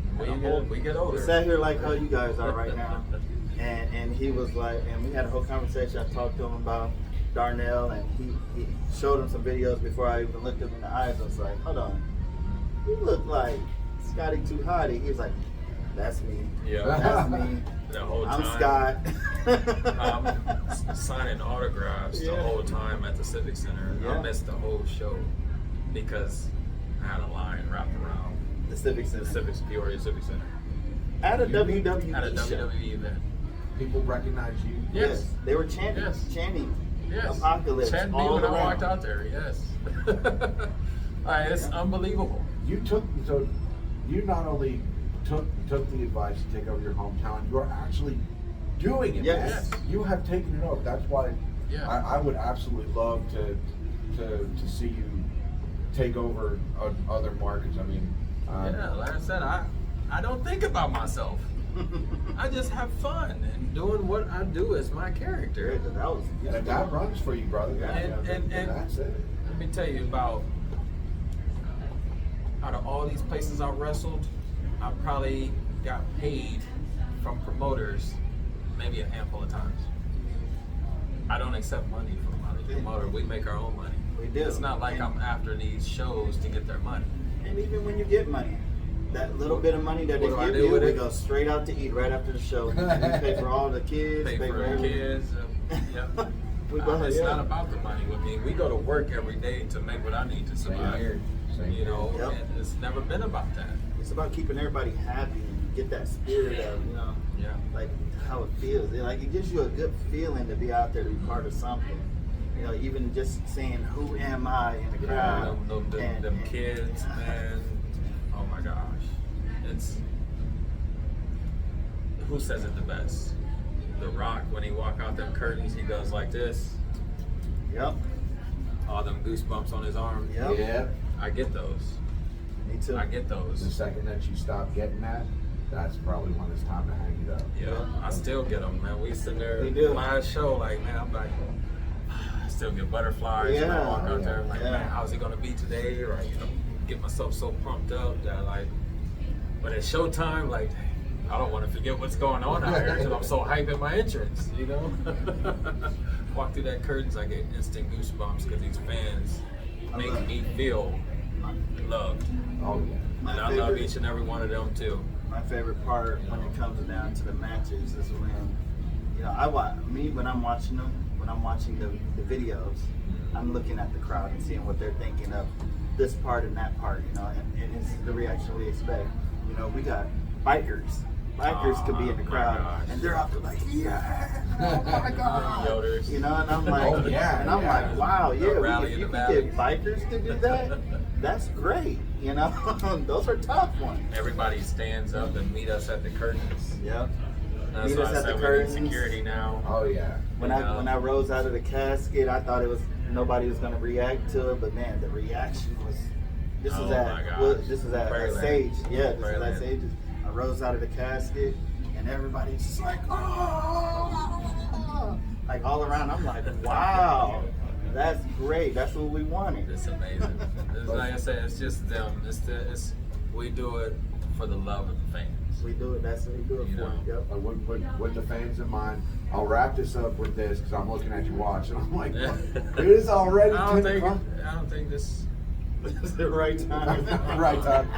We get older. We sat here like how you guys are right now, and he was like, and we had a whole conversation. I talked to him about Darnell, and he showed him some videos before I even looked him in the eyes. I was like, hold on, you look like Scotty Too Hottie. He was like, that's me. Yeah. That's me. The whole I'm time. Scott. I'm signing autographs the Yeah. whole time at the Civic Center. Yeah. I missed the whole show because I had a line wrapped around The Civic Center. the Peoria Civic Center At a at a WWE show. WWE event. People recognize you. Yes. They were chanting, Yes. chanting Yes. Apocalypse Chad me all when I around. walked out there. Yes. It's unbelievable. You not only took the advice to take over your hometown, you're actually doing it. Yes. man. You have taken it over. That's why Yeah. I would absolutely love to see you take over other markets. I mean, Yeah, like I said, I don't think about myself. I just have fun and doing what I do as my character. That was and that runs for you, brother. And that's it. let me tell you about out of all these places I wrestled, I probably got paid from promoters maybe a handful of times. I don't accept money from a promoter. We make our own money. We do. It's not like I'm after these shows to get their money. And even when you get money, that little bit of money that they What do I give do you, with we it? go straight out to eat right after the show. We pay for all the kids, Pay for the everything. kids. Yep. We go, It's yeah. not about the money with me. We go to work every day to make what I need to survive. here. Same You know, Yep. and it's never been about that. It's about keeping everybody happy and get that spirit of, you know, Yeah. like how it feels. It gives you a good feeling to be out there to be part of something. You know, even just saying, "Who am I?" in the crowd. Them kids, man. Oh my gosh. It's who says it the best? The Rock, when he walk out them curtains, he goes like this. Yep. All them goosebumps on his arm. Yep. Yeah. I get those. Me too. I get The those. second that you stop getting that, that's probably when it's time to hang it up. Yeah, I still get them, man. We sitting there We do. live show, like, man, I'm like, I still get butterflies when I Yeah. walk out there. I'm like, Yeah. man, how's it gonna be today? Or you know, get myself so pumped up that like, when it's showtime, like, dang, I don't want to forget what's going on out here because I'm so hyped at my entrance. You know, walk through that curtains, I get instant goosebumps because these fans make me feel loved, Oh yeah. and I love each and every one of them too. My favorite part when it comes down to the matches is when, you know, when I'm watching them, when I'm watching the videos, I'm looking at the crowd and seeing what they're thinking of this part and that part, you know, and it's the reaction we expect. You know, we got bikers. Bikers could be in the Oh, my crowd, gosh. and they're out there like, yeah, oh my god, Yoders. you know, and I'm like, Oh, yeah, and I'm yeah. like, wow, yeah, Rally if in you the can valley. get bikers to do that, that's great, you know, those are tough ones. Everybody stands up and meet us at the curtains. Yep. That's Meet why us I at the said we need curtains. security now. Oh yeah. When I rose out of the casket, I thought nobody was gonna react to it, but man, the reaction was. This Oh is my at gosh. this is at Prairland. Sage. Yeah, this is Prairland. at Sage. I rose out of the casket, and everybody's just like, oh, like all around. I'm like, wow, that's great. That's what we wanted. It's amazing. It's like I said, it's just them. We do it for the love of the fans. We do it. That's what we do it You for. know. Yep. With the fans in mind, I'll wrap this up with this because I'm looking at your watch and I'm like, it is already I 10 o'clock. don't think this This is the right time. Right time.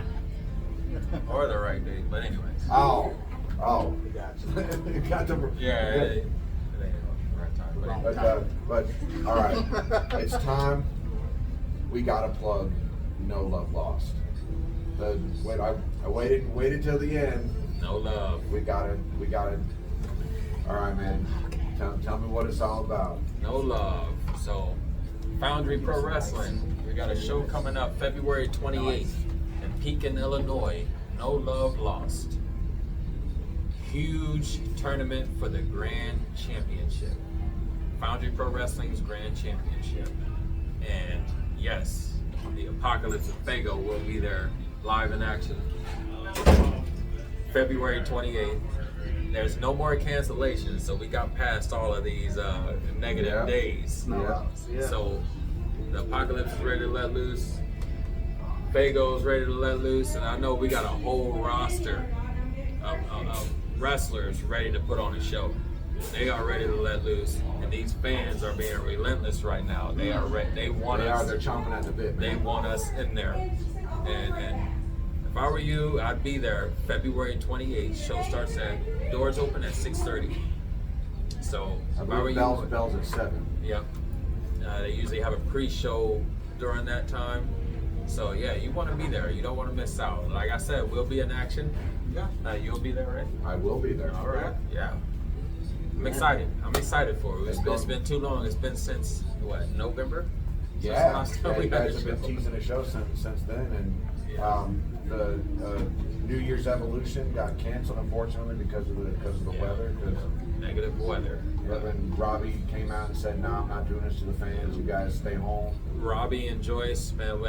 or the right date, but anyways. Oh. We got you. You got the Yeah, it ain't the right time. But But all right, it's time. We gotta plug No Love Lost. I waited till the end. no love. We gotta. All right, man. Tell me what it's all about. No love. So, Foundry Pro Wrestling. We got a show coming up February 28th in Pekin, Illinois. No Love Lost. Huge tournament for the Grand Championship. Foundry Pro Wrestling's Grand Championship. And yes, the Apocalypse of Fago will be there live in action. February 28th. There's no more cancellations, so we got past all of these negative Yeah. days. Yeah. So the Apocalypse is ready to let loose. Fago's ready to let loose, and I know we got a whole roster of wrestlers ready to put on a show. They are ready to let loose, and these fans are being relentless right now. They are ready. They want us. They're chomping at the bit, They man. want us in there, and if I were you, I'd be there February 28th. Show starts doors open at 6:30. So I if I were believe you, bells at 7. yep. They usually have a pre-show during that time. So yeah, you want to be there. You don't want to miss out. Like I said, we'll be in action. Yeah. You'll be there, right? I will be there. All right. Yeah. I'm excited. I'm excited for it. It's been too long. It's been since what, November? Since the Yeah, last time we you had guys the have been show. teasing the show since then, and Yeah. the New Year's Evolution got canceled unfortunately because of the Yeah. weather. Because Negative weather. Reverend Robbie came out and said, "No, I'm not doing this to the fans. You guys stay home." Robbie and Joyce, man,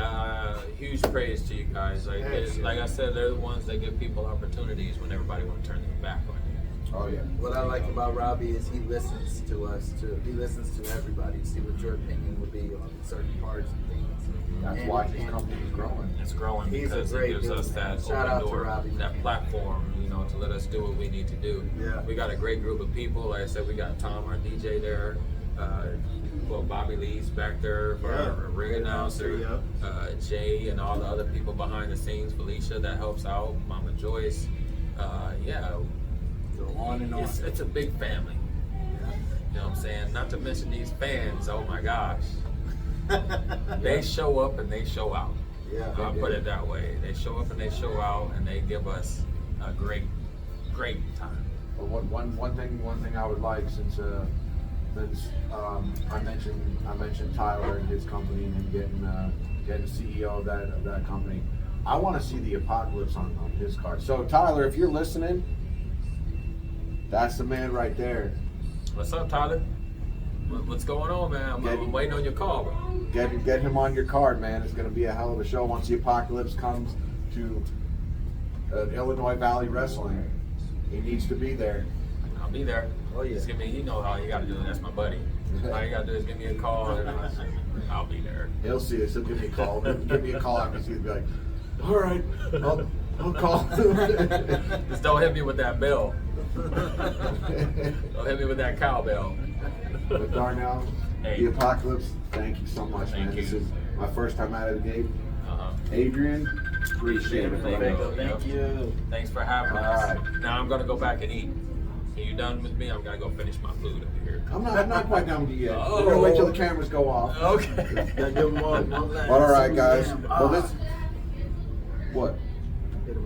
huge praise to you guys. Like, Yes. like I said, they're the ones that give people opportunities when everybody want to turn their back on you. Oh yeah. What I like about Robbie is he listens to us too. He listens to everybody, see what your opinion would be on certain parts and things. That's And- why his and- company is growing. It's growing He's a because it great gives dude, us man. that Shout out open to door, Robbie. that platform, to let us do what we need to do. Yeah. We got a great group of people. Like I said, we got Tom, our DJ there. Well, Bobby Lee's back there for Yeah. our ring announcer. Yeah. Jay and all the other people behind the scenes. Felicia that helps out. Mama Joyce. Yeah. Go on and on. It's a big family. You know what I'm saying? Not to mention these fans. Oh my gosh. They show up and they show out. Yeah. I'll put it that way. They show up and they show out, and they give us a great time. But one thing I would like, since I mentioned Tyler and his company and getting CEO of that company, I want to see the Apocalypse on his card. So Tyler, if you're listening, that's the man right there. What's up, Tyler? What's going on, man? I'm waiting on your call, bro. Get him on your card, man. It's going to be a hell of a show once the Apocalypse comes to Illinois Valley Wrestling. He needs to be there. I'll be there. Oh, yeah. Just give me, you know how you got to do it. That's my buddy. All you got to do is give me a call, and I'll be there. He'll see us. He'll give me a call. He'll give me a call after he'll be like, all right, I'll call. Just don't hit me with that bell. Don't hit me with that cowbell. But Darnell, Hey. the Apocalypse, thank you so much, Thank man. you. This is my first time out of the gate. Uh-huh. Adrian, appreciate it. Thank brother. you. Thank you. Thanks for having All us. right. Now I'm gonna go back and eat. Are you done with me? I'm gonna go finish my food over here. I'm not quite done with you yet. Oh. We're gonna wait till the cameras go off. Okay. Gotta give 'em one last- But all right, guys. Damn. Well, this. What?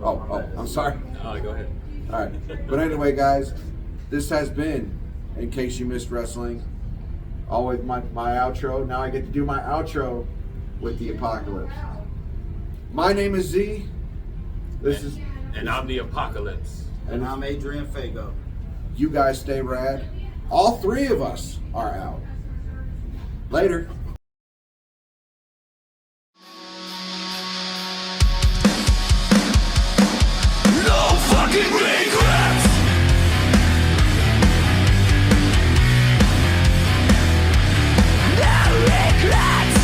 Oh, I'm sorry. Go ahead. All right. But anyway, guys, this has been, in case you missed wrestling, always my outro. Now I get to do my outro with the Apocalypse. My name is Z. This is. And I'm the Apocalypse. And I'm Adrian Fago. You guys stay rad. All three of us are out. Later. No fucking regrets. No regrets.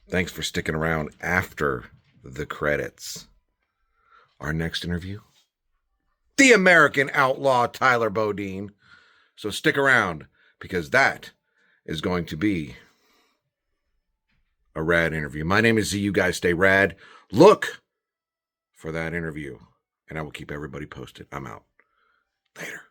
Thanks for sticking around after the credits. Our next interview, the American outlaw Tyler Bodine. So stick around, because that is going to be a rad interview. My name is Z. You guys stay rad. Look for that interview, and I will keep everybody posted. I'm out. Later.